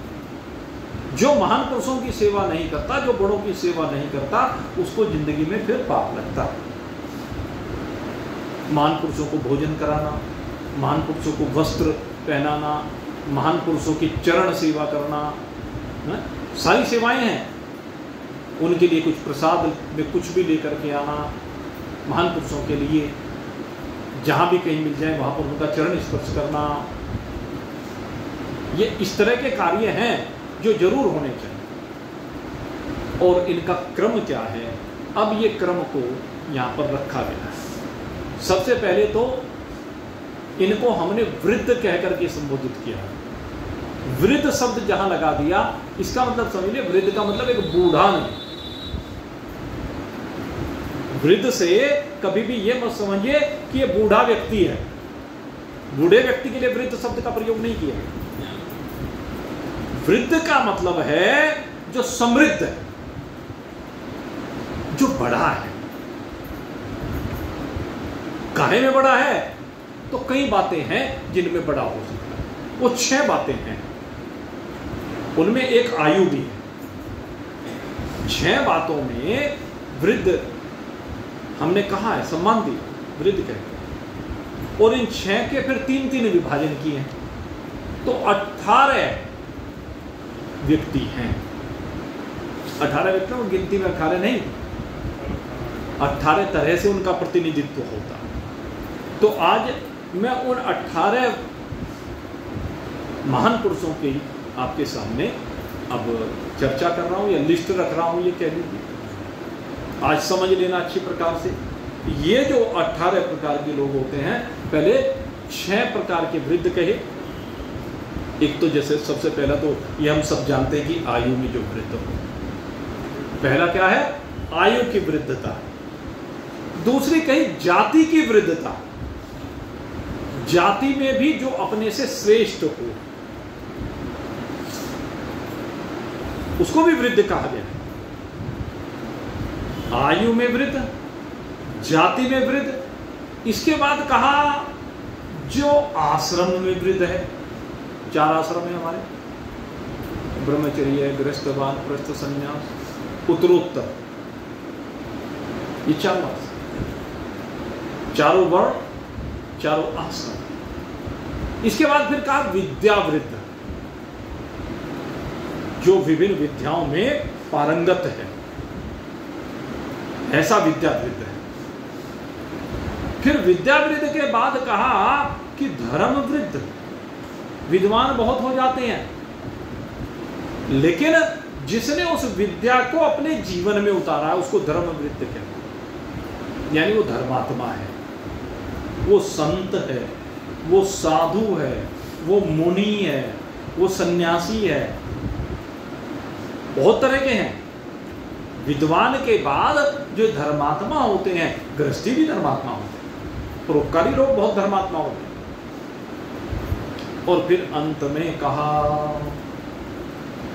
जो महान पुरुषों की सेवा नहीं करता, जो बड़ों की सेवा नहीं करता, उसको जिंदगी में फिर पाप लगता। महान पुरुषों को भोजन कराना, महान पुरुषों को वस्त्र पहनाना, महान पुरुषों की चरण सेवा करना, सारी सेवाएं हैं। उनके लिए कुछ प्रसाद में कुछ भी लेकर के आना, महान पुरुषों के लिए जहां भी कहीं मिल जाए वहां पर उनका चरण स्पर्श करना, ये इस तरह के कार्य हैं जो जरूर होने चाहिए। और इनका क्रम क्या है, अब ये क्रम को यहां पर रखा गया है। सबसे पहले तो इनको हमने वृद्ध कहकर के संबोधित किया। वृद्ध शब्द जहां लगा दिया, इसका मतलब समझिए, वृद्ध का मतलब एक बूढ़ा नहीं। वृद्ध से कभी भी ये मत समझिए कि ये बूढ़ा व्यक्ति है। बूढ़े व्यक्ति के लिए वृद्ध शब्द का प्रयोग नहीं किया। वृद्ध का मतलब है जो समृद्ध है, जो बड़ा है। काहे में बड़ा है? तो कई बातें हैं जिनमें बड़ा हो सकता है। वो 6 बातें हैं, उनमें एक आयु भी है। 6 बातों में वृद्ध हमने कहा है, सम्मान दिया, वृद्ध कहते हैं। और इन 6 के फिर 3-3 विभाजन किए हैं, तो 18 व्यक्ति हैं। 18 व्यक्तियों की गिनती में 18 नहीं, 18 तरह से उनका प्रतिनिधित्व होता। तो आज मैं उन 18 महान पुरुषों की आपके सामने अब चर्चा कर रहा हूं या लिस्ट रख रहा हूं, ये कह लीजिए। आज समझ लेना अच्छी प्रकार से। ये जो 18 प्रकार के लोग होते हैं, पहले 6 प्रकार के वृद्ध कहे। एक तो जैसे सबसे पहला तो ये हम सब जानते हैं कि आयु में जो वृद्ध हो, पहला क्या है? आयु की वृद्धता। दूसरी कही जाति की वृद्धता, जाति में भी जो अपने से श्रेष्ठ हो उसको भी वृद्ध कहा गया। आयु में वृद्ध, जाति में वृद्ध। इसके बाद कहा जो आश्रम में वृद्ध है। 4 आश्रम है हमारे, ब्रह्मचर्य, गृहस्थ, वानप्रस्थ, संन्यास, उत्तरोत्तर। ये 4 आश्रम, चारों वर्ण, चारों आश्रम। इसके बाद फिर कहा विद्यावृद्ध, जो विभिन्न विद्याओं में पारंगत है, ऐसा विद्यावृद्ध है। फिर विद्यावृद्ध के बाद कहा कि धर्मवृद्ध, विद्वान बहुत हो जाते हैं लेकिन जिसने उस विद्या को अपने जीवन में उतारा है उसको धर्मवृत्त कहते हैं। यानी वो धर्मात्मा है, वो संत है, वो साधु है, वो मुनि है, वो सन्यासी है। बहुत तरह के हैं। विद्वान के बाद जो धर्मात्मा होते हैं, गृहस्थी भी धर्मात्मा होते हैं, परोपकारी लोग बहुत धर्मात्मा होते हैं। और फिर अंत में कहा,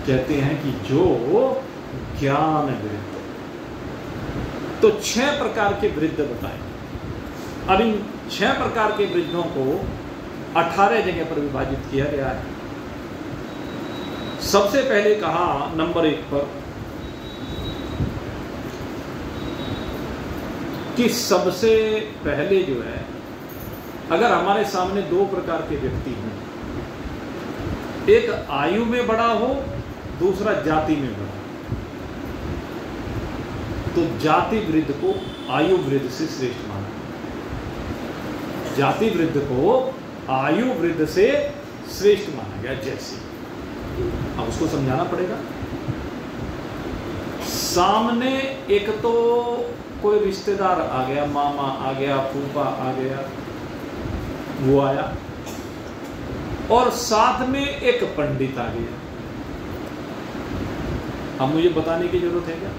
कहते हैं कि जो ज्ञान वृद्ध, तो 6 प्रकार के वृद्ध बताए। अब इन 6 प्रकार के वृद्धों को 18 जगह पर विभाजित किया गया है। सबसे पहले कहा नंबर 1 पर कि सबसे पहले जो है, अगर हमारे सामने 2 प्रकार के व्यक्ति हों, एक आयु में बड़ा हो, दूसरा जाति में बड़ा, तो जाति वृद्ध को आयु वृद्ध से श्रेष्ठ माना। जाति वृद्ध को आयु वृद्ध से श्रेष्ठ माना गया। जैसे अब उसको समझाना पड़ेगा। सामने एक तो कोई रिश्तेदार आ गया, मामा आ गया, फूफा आ गया, वो आया, और साथ में एक पंडित आ गया। अब मुझे बताने की जरूरत है क्या?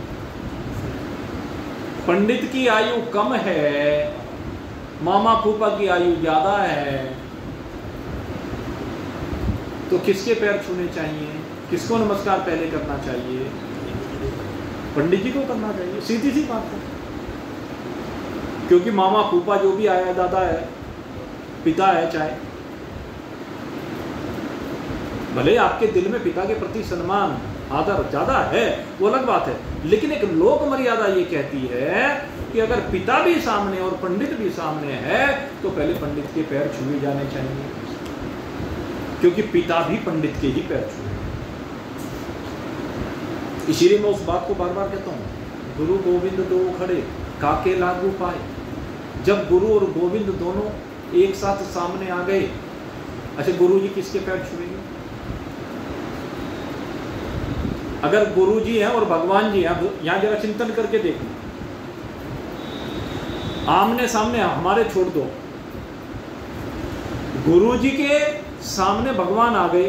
पंडित की आयु कम है, मामा फूफा की आयु ज्यादा है, तो किसके पैर छूने चाहिए? किसको नमस्कार पहले करना चाहिए? पंडित जी को करना चाहिए। सीधी सी बात है। क्योंकि मामा फूफा जो भी आया, दादा है, पिता है, चाहे भले आपके दिल में पिता के प्रति सम्मान आदर ज्यादा है, वो अलग बात है, लेकिन एक लोक मर्यादा ये कहती है कि अगर पिता भी सामने और पंडित भी सामने है तो पहले पंडित के पैर छुए जाने चाहिए, क्योंकि पिता भी पंडित के ही पैर छुए। इसीलिए मैं उस बात को बार बार कहता हूं, गुरु गोविंद दो खड़े काके लागू पाए। जब गुरु और गोविंद दोनों एक साथ सामने आ गए, अच्छा गुरु जी किसके पैर छुएंगे? अगर गुरु जी हैं और भगवान जी हैं, यहां जरा चिंतन करके देखो, आमने सामने हमारे छोड़ दो, गुरु जी के सामने भगवान आ गए,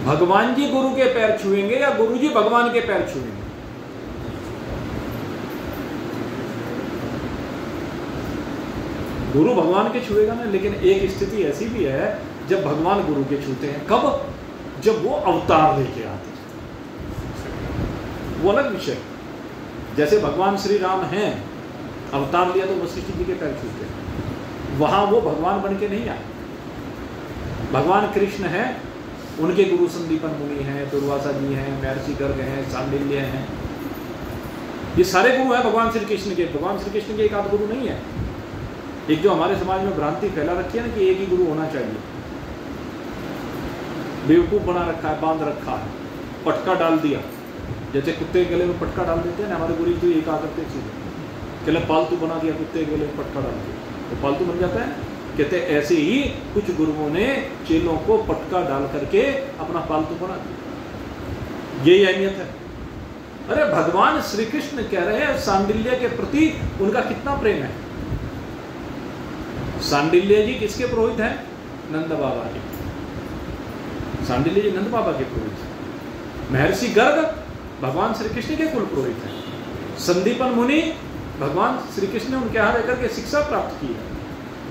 भगवान जी गुरु के पैर छुएंगे या गुरु जी भगवान के पैर छुएंगे? गुरु भगवान के छुएगा ना, लेकिन एक स्थिति ऐसी भी है जब भगवान गुरु के छूते हैं। कब? जब वो अवतार लेके आते हैं, वो अलग विषय। जैसे भगवान श्री राम हैं, अवतार लिया तो वशिष्ठ जी के पैर छूते हैं, वहां वो भगवान बन के नहीं आए। भगवान कृष्ण हैं, उनके गुरु संदीपन मुनि हैं, दुर्वासा जी हैं, महर्षि गर्ग हैं, सांडिल्य हैं, ये सारे गुरु हैं भगवान श्री कृष्ण के। भगवान श्री कृष्ण के एक आध गुरु नहीं है। एक जो हमारे समाज में भ्रांति फैला रखी है ना कि एक ही गुरु होना चाहिए, बेवकूफ बना रखा है, बांध रखा है, पटका डाल दिया। जैसे कुत्ते के गले में पटका डाल देते हैं ना, हमारे गुरु तो एक आकर के चीज पालतू बना दिया, कुत्ते के गले में पटका डाल दिया तो पालतू बन जाता है। कहते ऐसे ही कुछ गुरुओं ने चेलों को पटका डाल करके अपना पालतू बना दिया। यही अहमियत है। अरे भगवान श्री कृष्ण कह रहे हैं सांडिल्य के प्रति उनका कितना प्रेम है। सांडिल्य जी किसके पुरोहित हैं? नंद बाबा के। सांडिल्य जी नंद बाबा के पुरोहित हैं। महर्षि गर्ग भगवान श्री कृष्ण के कुल पुरोहित हैं। संदीपन मुनि भगवान श्री कृष्ण ने उनके यहाँ रहकर के शिक्षा प्राप्त की है।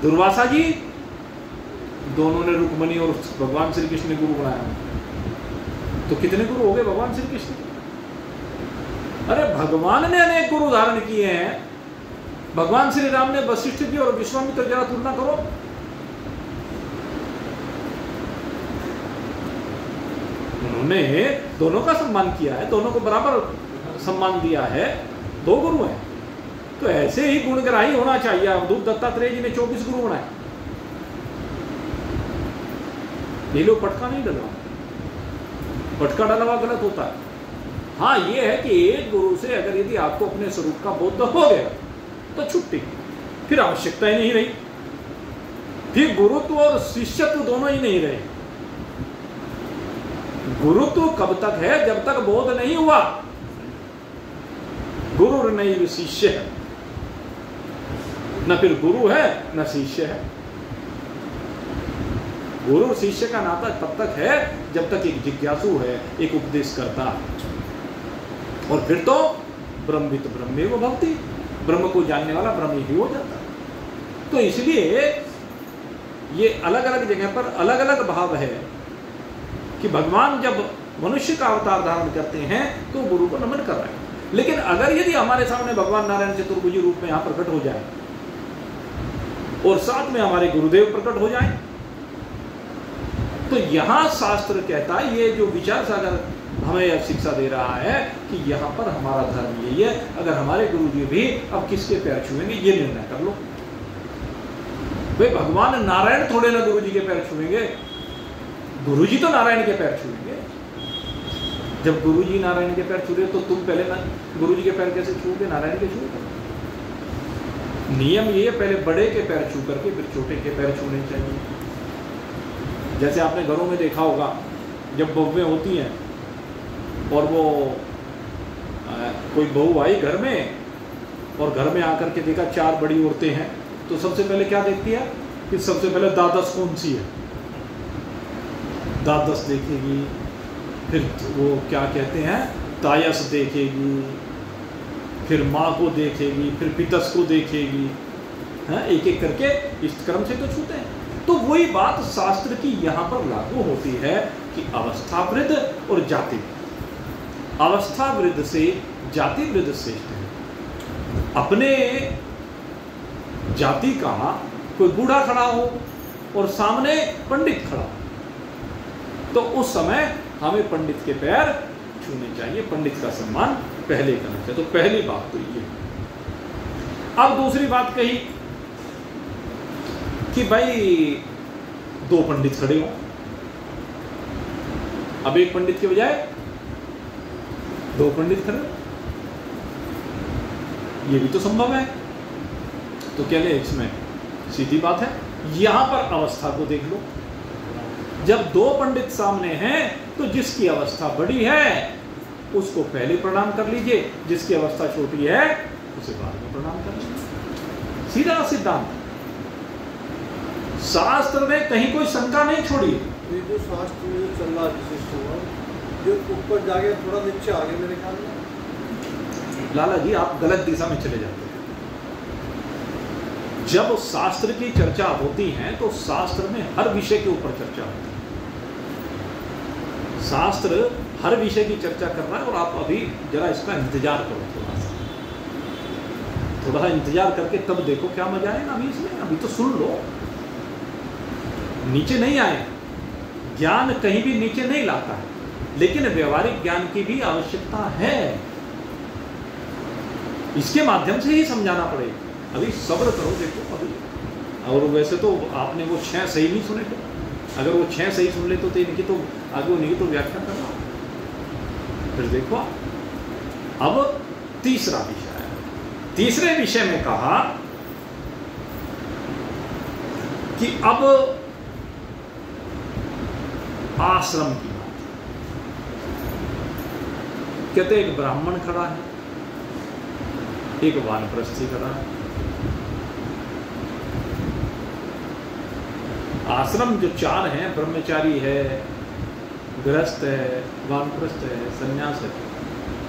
दुर्वासा जी दोनों ने रुक्मणी और भगवान श्री कृष्ण ने गुरु बनाया। तो कितने गुरु हो गए भगवान श्री कृष्ण के? अरे भगवान ने अनेक गुरु धारण किए हैं। भगवान श्री राम ने वशिष्ठ जी और विश्वामित्र, जरा तुलना करो। उन्होंने दोनों का सम्मान किया है, दोनों को बराबर सम्मान दिया है। 2 गुरु हैं, तो ऐसे ही गुणग्राही होना चाहिए। अवधूत दत्तात्रेय जी ने 24 गुरु बनाए। ये लोग पटका नहीं डलवा, पटका डलवा गलत होता है। हाँ ये है कि एक गुरु से अगर यदि आपको अपने स्वरूप का बोध हो गया तो छुट्टी, फिर आवश्यकता ही नहीं रही, फिर गुरुत्व और शिष्यत्व दोनों ही नहीं रहे। गुरु तो कब तक है? जब तक बोध नहीं हुआ। गुरु नहीं शिष्य है, न फिर गुरु है न शिष्य है। गुरु और शिष्य का नाता तब तक है जब तक एक जिज्ञासु है, एक उपदेश करता है, और फिर तो ब्रह्मविद ब्रह्मेव भवति, ब्रह्म को जानने वाला ब्रह्म ही हो जाता है। तो इसलिए ये अलग अलग जगह पर अलग अलग भाव है कि भगवान जब मनुष्य का अवतार धारण करते हैं तो गुरु को नमन कर रहे हैं। लेकिन अगर यदि हमारे सामने भगवान नारायण चतुर्भुजी रूप में यहां प्रकट हो जाए और साथ में हमारे गुरुदेव प्रकट हो जाए, तो यहां शास्त्र कहता है, ये जो विचार सागर हमें शिक्षा दे रहा है कि यहां पर हमारा धर्म यही है। अगर हमारे गुरु जी भी अब किसके पैर छुएंगे ये निर्णय कर लो। भाई भगवान नारायण थोड़े ना गुरु जी के पैर छुएंगे, गुरु जी तो नारायण के पैर छुएंगे। जब गुरु जी नारायण के पैर छू रहे तो तुम पहले ना गुरु जी के पैर कैसे छूओगे? नारायण के छूओगे। नियम ये, पहले बड़े के पैर छू करके फिर छोटे के पैर छूने चाहिए। जैसे आपने घरों में देखा होगा, जब बहुएं होती हैं और वो कोई बहू आई घर में और घर में आकर के देखा 4 बड़ी औरतें हैं, तो सबसे पहले क्या देखती है कि सबसे पहले दादस कौन सी है, दादस देखेगी, फिर वो क्या कहते हैं तायस देखेगी, फिर माँ को देखेगी, फिर पितस को देखेगी, है एक एक करके इस क्रम से तो छूते हैं। तो वही बात शास्त्र की यहाँ पर लागू होती है कि अवस्था वृद्ध और जाति वृद्ध। अवस्था वृद्ध से जाति वृद्ध श्रेष्ठ है। अपने जाति का कोई बूढ़ा खड़ा हो और सामने पंडित खड़ा हो, तो उस समय हमें पंडित के पैर छूने चाहिए, पंडित का सम्मान पहले करना चाहिए। तो पहली बात तो ये। अब दूसरी बात कही कि भाई 2 पंडित खड़े हों, अब एक पंडित के बजाय 2 पंडित खड़े, ये भी तो संभव है। तो क्या ले, इसमें सीधी बात है, यहां पर अवस्था को देख लो। जब 2 पंडित सामने हैं तो जिसकी अवस्था बड़ी है उसको पहले प्रणाम कर लीजिए, जिसकी अवस्था छोटी है उसे बाद में प्रणाम कर लीजिए। सीधा सिद्धांत। शास्त्र ने कहीं कोई शंका नहीं छोड़ी। ये जो शास्त्र में चल रहा है, जो ऊपर जाके थोड़ा नीचे आगे मेरे ख्याल में। लाला जी आप गलत दिशा में चले जाते हैं। जब शास्त्र की चर्चा होती है तो शास्त्र में हर विषय के ऊपर चर्चा होती है। शास्त्र हर विषय की चर्चा कर रहा है और आप अभी जरा इसका इंतजार करो, थोड़ा सा इंतजार करके तब देखो क्या मजा आएगा। अभी इसमें अभी तो सुन लो, नीचे नहीं आए। ज्ञान कहीं भी नीचे नहीं लाता है, लेकिन व्यवहारिक ज्ञान की भी आवश्यकता है। इसके माध्यम से ही समझाना पड़ेगा। अभी सब्र करो, देखो अभी। और वैसे तो आपने वो 6 सही नहीं सुने थे, अगर वो 6 सही सुन ले तो इनकी तो आगे नहीं तो व्याख्या करना। फिर देखो अब तीसरा विषय है। तीसरे विषय में कहा कि अब आश्रम की बात। कहते एक ब्राह्मण खड़ा है, एक वानप्रस्थी खड़ा है। आश्रम जो 4 हैं, ब्रह्मचारी है, गृहस्थ है, वानप्रस्थ है, संन्यास है।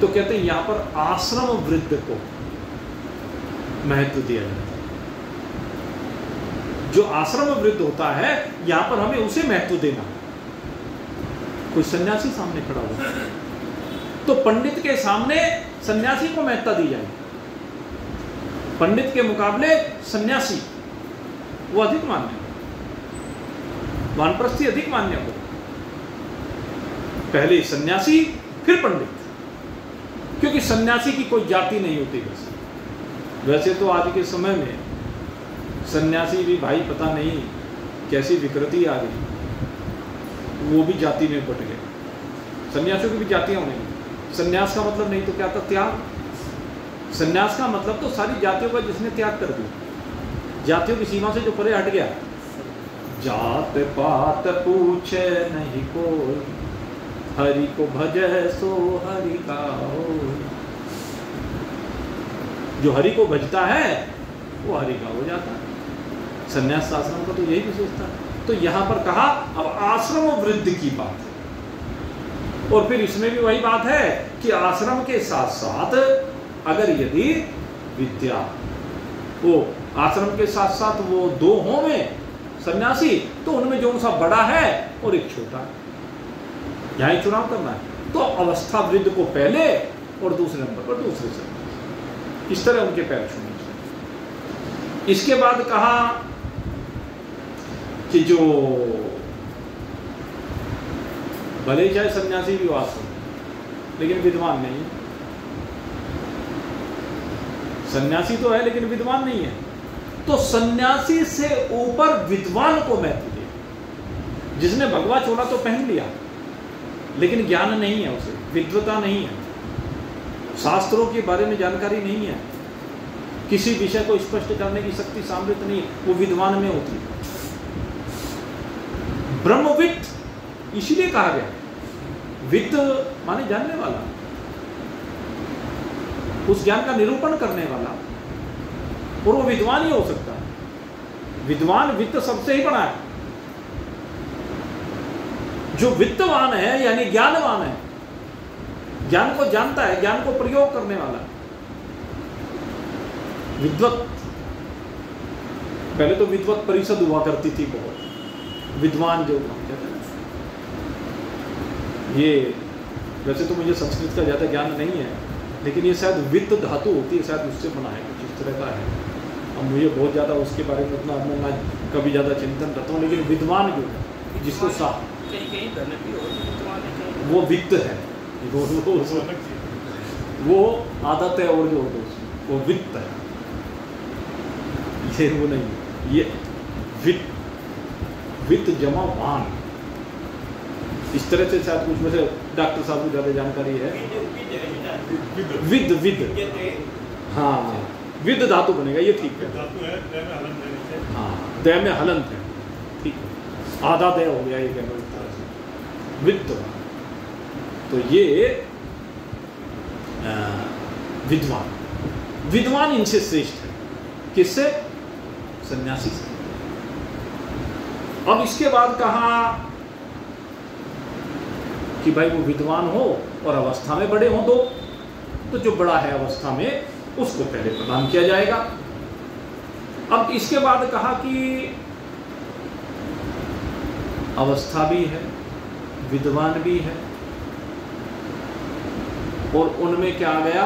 तो कहते हैं यहां पर आश्रम वृद्ध को महत्व दिया जाता है। जो आश्रम वृद्ध होता है यहां पर हमें उसे महत्व देना। कोई सन्यासी सामने खड़ा हुआ तो पंडित के सामने सन्यासी को महत्ता दी जाए। पंडित के मुकाबले सन्यासी वो अधिक मान्य, वानप्रस्थी अधिक मान्य हो। पहले सन्यासी फिर पंडित, क्योंकि सन्यासी की कोई जाति नहीं होती। वैसे तो आज के समय में सन्यासी भी भाई पता नहीं कैसी विकृति आ गई, वो भी जाति में बट गए। सन्यासियों की भी जातियां होने लगी। सन्यास का मतलब नहीं तो क्या था? त्याग। सन्यास का मतलब तो सारी जातियों का जिसने त्याग कर दिया, जातियों की सीमा से जो परे हट गया। जात पात पूछे नहीं कोई, हरि को भजै सो हरि का हो। जो हरि को भजता है वो हरि का हो जाता है। संन्यास आश्रम का तो यही विशेषता है। तो यहां पर कहा अब आश्रम वृद्धि की बात है। और फिर इसमें भी वही बात है कि आश्रम के साथ साथ अगर यदि विद्या, वो आश्रम के साथ साथ वो दो हों में सन्यासी, तो उनमें जो सा बड़ा है और एक छोटा है, यहां चुनाव करना है। तो अवस्था वृद्ध को पहले और दूसरे नंबर पर दूसरे से, इस तरह उनके पैर छूने चाहिए। इसके बाद कहा कि जो भले चाहे सन्यासी भी वास हो लेकिन विद्वान नहीं है, सन्यासी तो है लेकिन विद्वान नहीं है, तो सन्यासी से ऊपर विद्वान को महत्व दिया। जिसने भगवा चोला तो पहन लिया लेकिन ज्ञान नहीं है, उसे विद्वता नहीं है, शास्त्रों के बारे में जानकारी नहीं है, किसी विषय को स्पष्ट करने की शक्ति सामर्थ्य नहीं है, वो विद्वान में होती है। ब्रह्मविद् इसीलिए कहा गया, विद् माने जानने वाला, उस ज्ञान का निरूपण करने वाला, और वो विद्वान ही हो सकता है। विद्वान वित्त सबसे ही बड़ा है। जो वित्तवान है यानी ज्ञानवान है, ज्ञान को जानता है, ज्ञान को प्रयोग करने वाला। विद्वत, पहले तो विद्वत परिषद हुआ करती थी बहुत, विद्वान जो कहते हैं। ये वैसे तो मुझे संस्कृत का ज्यादा ज्ञान नहीं है, लेकिन ये शायद वित्त धातु होती है, शायद उससे बना है, कुछ इस तरह का है। अब मुझे बहुत ज्यादा उसके बारे में उतना मैं कभी ज्यादा चिंतन करता हूँ, लेकिन विद्वान जो है जिसको वो वित्त है, वो आदत है, और जो वो वित्त है, ये वो नहीं, ये वित्त जमा वान, इस तरह से शायद कुछ में से डॉक्टर साहब को ज्यादा जानकारी है। विद हाँ, विद धातु बनेगा, ये ठीक है। हाँ, दय में हलंत है, ठीक है, आधा दय हो गया ये कहना वित्त। तो ये विद्वान, विद्वान इनसे श्रेष्ठ है, किससे? सन्यासी से। अब इसके बाद कहा कि भाई वो विद्वान हो और अवस्था में बड़े हों, तो जो बड़ा है अवस्था में उसको पहले प्रदान किया जाएगा। अब इसके बाद कहा कि अवस्था भी है, विद्वान भी है, और उनमें क्या आ गया?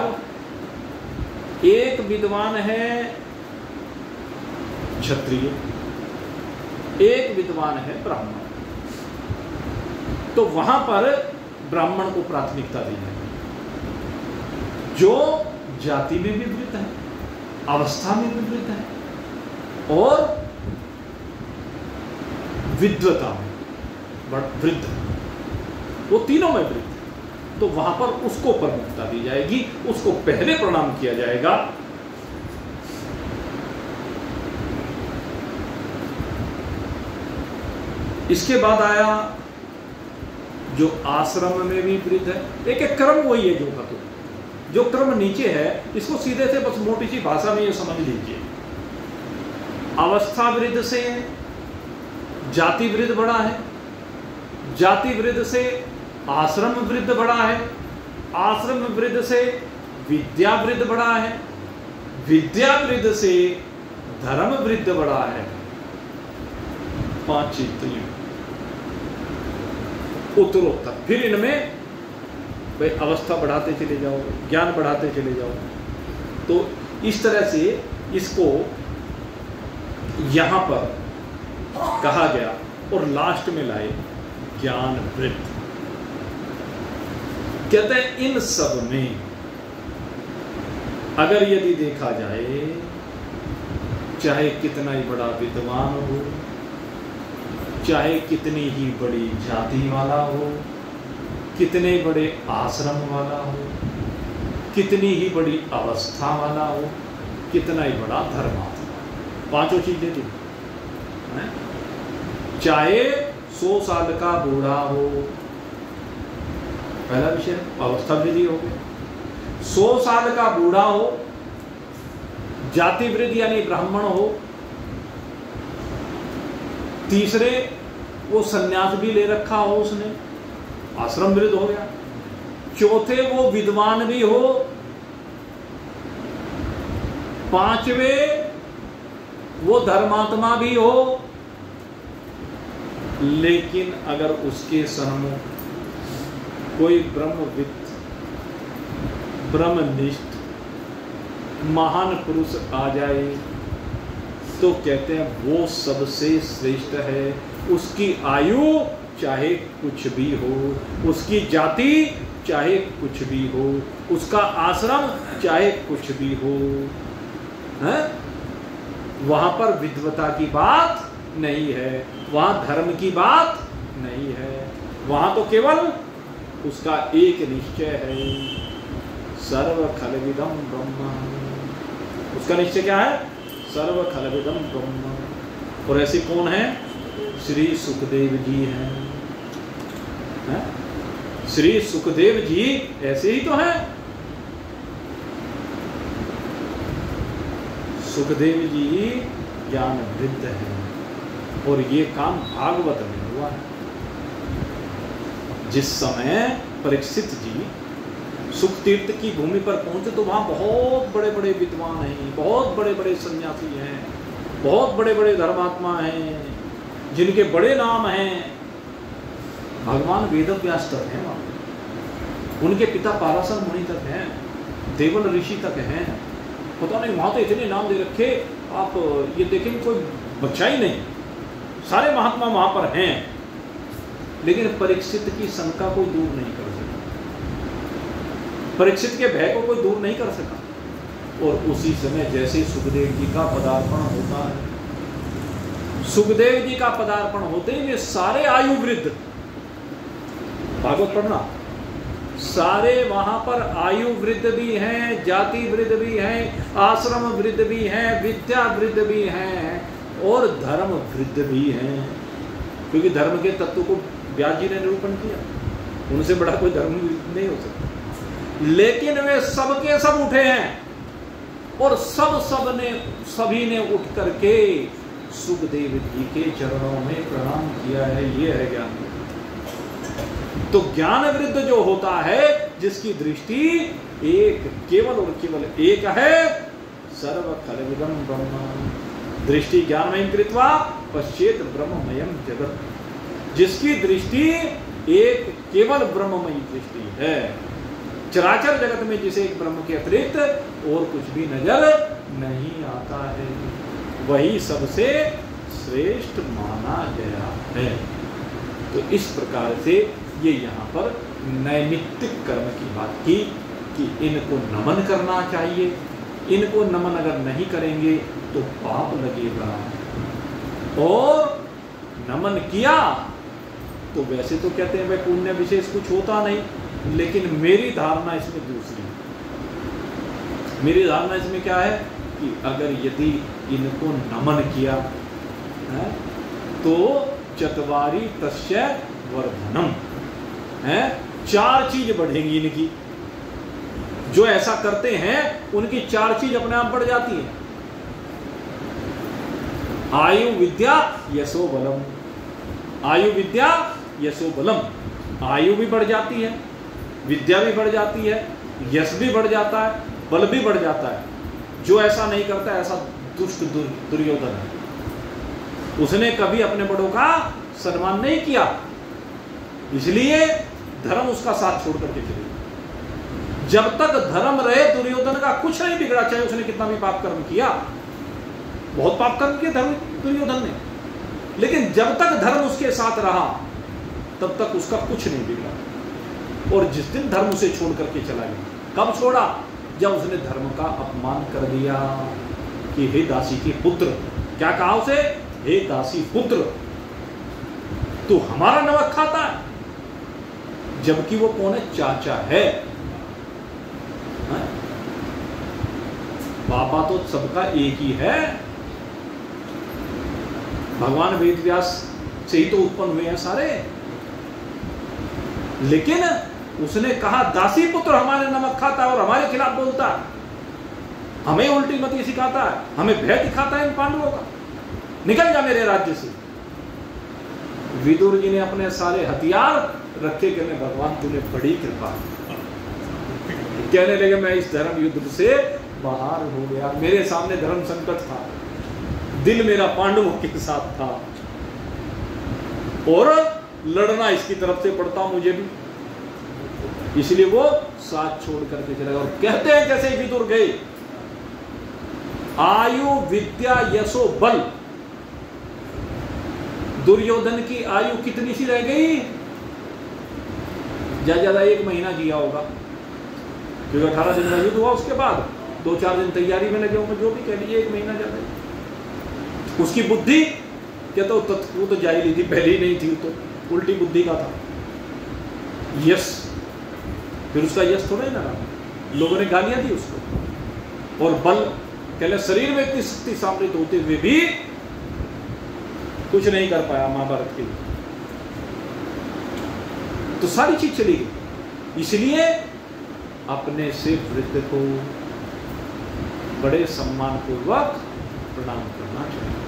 एक विद्वान है क्षत्रिय, एक विद्वान है ब्राह्मण। तो वहां पर ब्राह्मण को प्राथमिकता दी जाएगी, जो जाति में भी वृद्ध है, अवस्था में भी वृद्ध है, और विद्वता में वृद्ध है, वो तीनों में वृद्ध है। तो वहां पर उसको प्रमुखता दी जाएगी, उसको पहले प्रणाम किया जाएगा। इसके बाद आया जो आश्रम में भी वृद्ध है। एक एक क्रम वही है, जो क्रम नीचे है, इसको सीधे से बस मोटी सी भाषा में ये समझ लीजिए। अवस्था वृद्ध से जाति वृद्ध बड़ा है, जाति वृद्ध से आश्रम वृद्ध बड़ा है, आश्रम वृद्ध से विद्या वृद्ध बड़ा है, विद्या वृद्ध से धर्म वृद्ध बड़ा है। 5 चीज उत्तरोत्तर, फिर इनमें भाई अवस्था बढ़ाते चले जाओ, ज्ञान बढ़ाते चले जाओ। तो इस तरह से इसको यहां पर कहा गया, और लास्ट में लाए ज्ञान वृद्ध। कहते हैं इन सब में अगर यदि देखा जाए, चाहे कितना ही बड़ा विद्वान हो, चाहे कितनी ही बड़ी जाति वाला हो, कितने बड़े आश्रम वाला हो, कितनी ही बड़ी अवस्था वाला हो, कितना ही बड़ा धर्मात्मा, 5 चीजें थी। चाहे 100 साल का बूढ़ा हो, पहला विषय अवस्था वृद्धि हो गई। 100 साल का बूढ़ा हो, जाति वृद्धि यानी ब्राह्मण हो, तीसरे वो सन्यास भी ले रखा हो उसने, आश्रम वृद्ध हो गया, चौथे वो विद्वान भी हो, पांचवे वो धर्मात्मा भी हो, लेकिन अगर उसके सन्मुख कोई ब्रह्मविद, ब्रह्मनिष्ठ महान पुरुष आ जाए तो कहते हैं वो सबसे श्रेष्ठ है। उसकी आयु चाहे कुछ भी हो, उसकी जाति चाहे कुछ भी हो, उसका आश्रम चाहे कुछ भी हो, है? वहां पर विद्वता की बात नहीं है, वहां धर्म की बात नहीं है, वहां तो केवल उसका एक निश्चय है, सर्व खलविदम ब्रह्म। उसका निश्चय क्या है? सर्व खलविदम ब्रह्म। और ऐसे कौन है? श्री सुखदेव जी हैं, है? श्री सुखदेव जी ऐसे ही तो हैं। सुखदेव जी ज्ञान वृद्ध हैं और ये काम भागवत में हुआ है। जिस समय परीक्षित जी सुख तीर्थ की भूमि पर पहुंचे तो वहां बहुत बड़े बड़े विद्वान हैं, बहुत बड़े बड़े सन्यासी हैं, बहुत बड़े बड़े धर्मात्मा हैं, जिनके बड़े नाम हैं। भगवान वेदव्यास तक हैं वहां, उनके पिता पाराशर मुनि तक हैं, देवल ऋषि तक हैं। पता नहीं वहां तो इतने नाम दे रखे, आप ये देखेंगे कोई बच्चा ही नहीं, सारे महात्मा वहां पर हैं। लेकिन परीक्षित की शंका कोई दूर नहीं कर सका, परीक्षित के भय को कोई दूर नहीं कर सका। और उसी समय जैसे सुखदेव जी का पदार्पण होता है, सुखदेव जी का पदार्पण होते ही वे सारे आयु वृद्ध, भागवत पढ़ना, सारे वहां पर आयु वृद्ध भी हैं, जाति वृद्ध भी हैं, आश्रम वृद्ध भी हैं, विद्या वृद्ध भी हैं और धर्म वृद्ध भी हैं। क्योंकि धर्म के तत्व को व्यास जी ने निरूपण किया, उनसे बड़ा कोई धर्म नहीं हो सकता। लेकिन वे सबके सब उठे हैं और सभी ने उठ करके सुखदेव जी के चरणों में प्रणाम किया है। ये है ज्ञान। तो ज्ञान वृद्ध जो होता है, जिसकी दृष्टि एक केवल और केवल एक है, सर्व खलविदं ब्रह्म, दृष्टि ज्ञानमयं कृत्वा पश्येत ब्रह्ममयं जगत, जिसकी दृष्टि एक केवल ब्रह्ममयी दृष्टि है। चराचर जगत में जिसे एक ब्रह्म के अतिरिक्त और कुछ भी नजर नहीं आता है, वही सबसे श्रेष्ठ माना गया है। तो इस प्रकार से ये यहाँ पर नैमित्तिक कर्म की बात की कि इनको नमन करना चाहिए, इनको नमन अगर नहीं करेंगे तो पाप लगेगा। और नमन किया तो वैसे तो कहते हैं भाई पुण्य विशेष कुछ होता नहीं, लेकिन मेरी धारणा इसमें दूसरी, मेरी धारणा इसमें क्या है कि अगर यदि इनको नमन किया है तो चत्वारी तस्य वर्धनम है, 4 चीज बढ़ेंगी इनकी। जो ऐसा करते हैं उनकी 4 चीज अपने आप बढ़ जाती है। आयु विद्या यशो बलम, आयु विद्या यशो बलम, आयु भी बढ़ जाती है, विद्या भी बढ़ जाती है, यश भी बढ़ जाता है, बल भी बढ़ जाता है। जो ऐसा नहीं करता ऐसा दुष्ट दुर्योधन है, उसने कभी अपने बड़ों का सम्मान नहीं किया, इसलिए धर्म उसका साथ छोड़ करके चले। जब तक धर्म रहे दुर्योधन का कुछ नहीं बिगड़ा, चाहे उसने कितना भी पाप कर्म किया, बहुत पाप कर्म किए दुर्योधन ने, लेकिन जब तक धर्म उसके साथ रहा तब तक उसका कुछ नहीं बिगड़ा। और जिस दिन धर्म उसे छोड़ करके चला गया, कब छोड़ा? जब उसने धर्म का अपमान कर दिया कि हे दासी के पुत्र, क्या कहा उसे? हे दासी पुत्र, तू हमारा नमक खाता है, जबकि वो कौन है? चाचा है। बाबा तो सबका एक ही है, भगवान वेदव्यास से ही तो उत्पन्न हुए हैं सारे। लेकिन उसने कहा दासी पुत्र हमारे नमक खाता और हमारे खिलाफ बोलता है, हमें उल्टी मती सिखाता है, हमें भय दिखाता है इन पांडवों का, निकल जा मेरे राज्य से। विदुर जी ने अपने सारे हथियार रखे, कहने भगवान तूने बड़ी कृपा। कहने लगे मैं इस धर्म युद्ध से बाहर हो गया, मेरे सामने धर्म संकट था, दिल मेरा पांडवों के साथ था और लड़ना इसकी तरफ से पड़ता मुझे भी, इसलिए वो साथ छोड़ करके चले गए। और कहते हैं जैसे विदुर गए, आयु विद्या यशो बल, दुर्योधन की आयु कितनी सी रह गई, ज्यादा 1 महीना जिया होगा, क्योंकि 18 दिन का युद्ध हुआ, उसके बाद 2-4 दिन तैयारी में लगे होंगे, जो भी कह लीजिए 1 महीना ज्यादा। उसकी बुद्धि क्या तो तत्व तो जाहिली थी, पहले ही नहीं थी, तो उल्टी बुद्धि का था। यश, फिर उसका यश थोड़ा ही ना रहा, लोगों ने गालियां दी उसको। और बल, कहले शरीर में इतनी शक्ति सामरित होते हुए भी कुछ नहीं कर पाया महाभारत के लिए, तो सारी चीज चली गई। इसलिए अपने से वृद्ध को बड़े सम्मान पूर्वक प्रणाम करना चाहिए,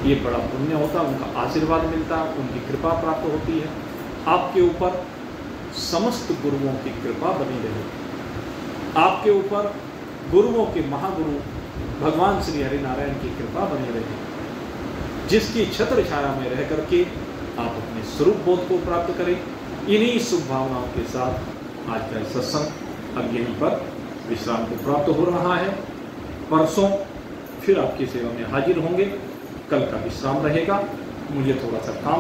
ये बड़ा पुण्य होता है, उनका आशीर्वाद मिलता है, उनकी कृपा प्राप्त होती है। आपके ऊपर समस्त गुरुओं की कृपा बनी रहे, आपके ऊपर गुरुओं के महागुरु भगवान श्री हरिनारायण की कृपा बनी रहे, जिसकी छत्र छाया में रह करके आप अपने स्वरूप बोध को प्राप्त करें। इन्हीं शुभ भावनाओं के साथ आज का सत्संग अब यहीं पर विश्राम को प्राप्त हो रहा है। परसों फिर आपकी सेवा में हाजिर होंगे, कल का विश्राम रहेगा, मुझे थोड़ा सा काम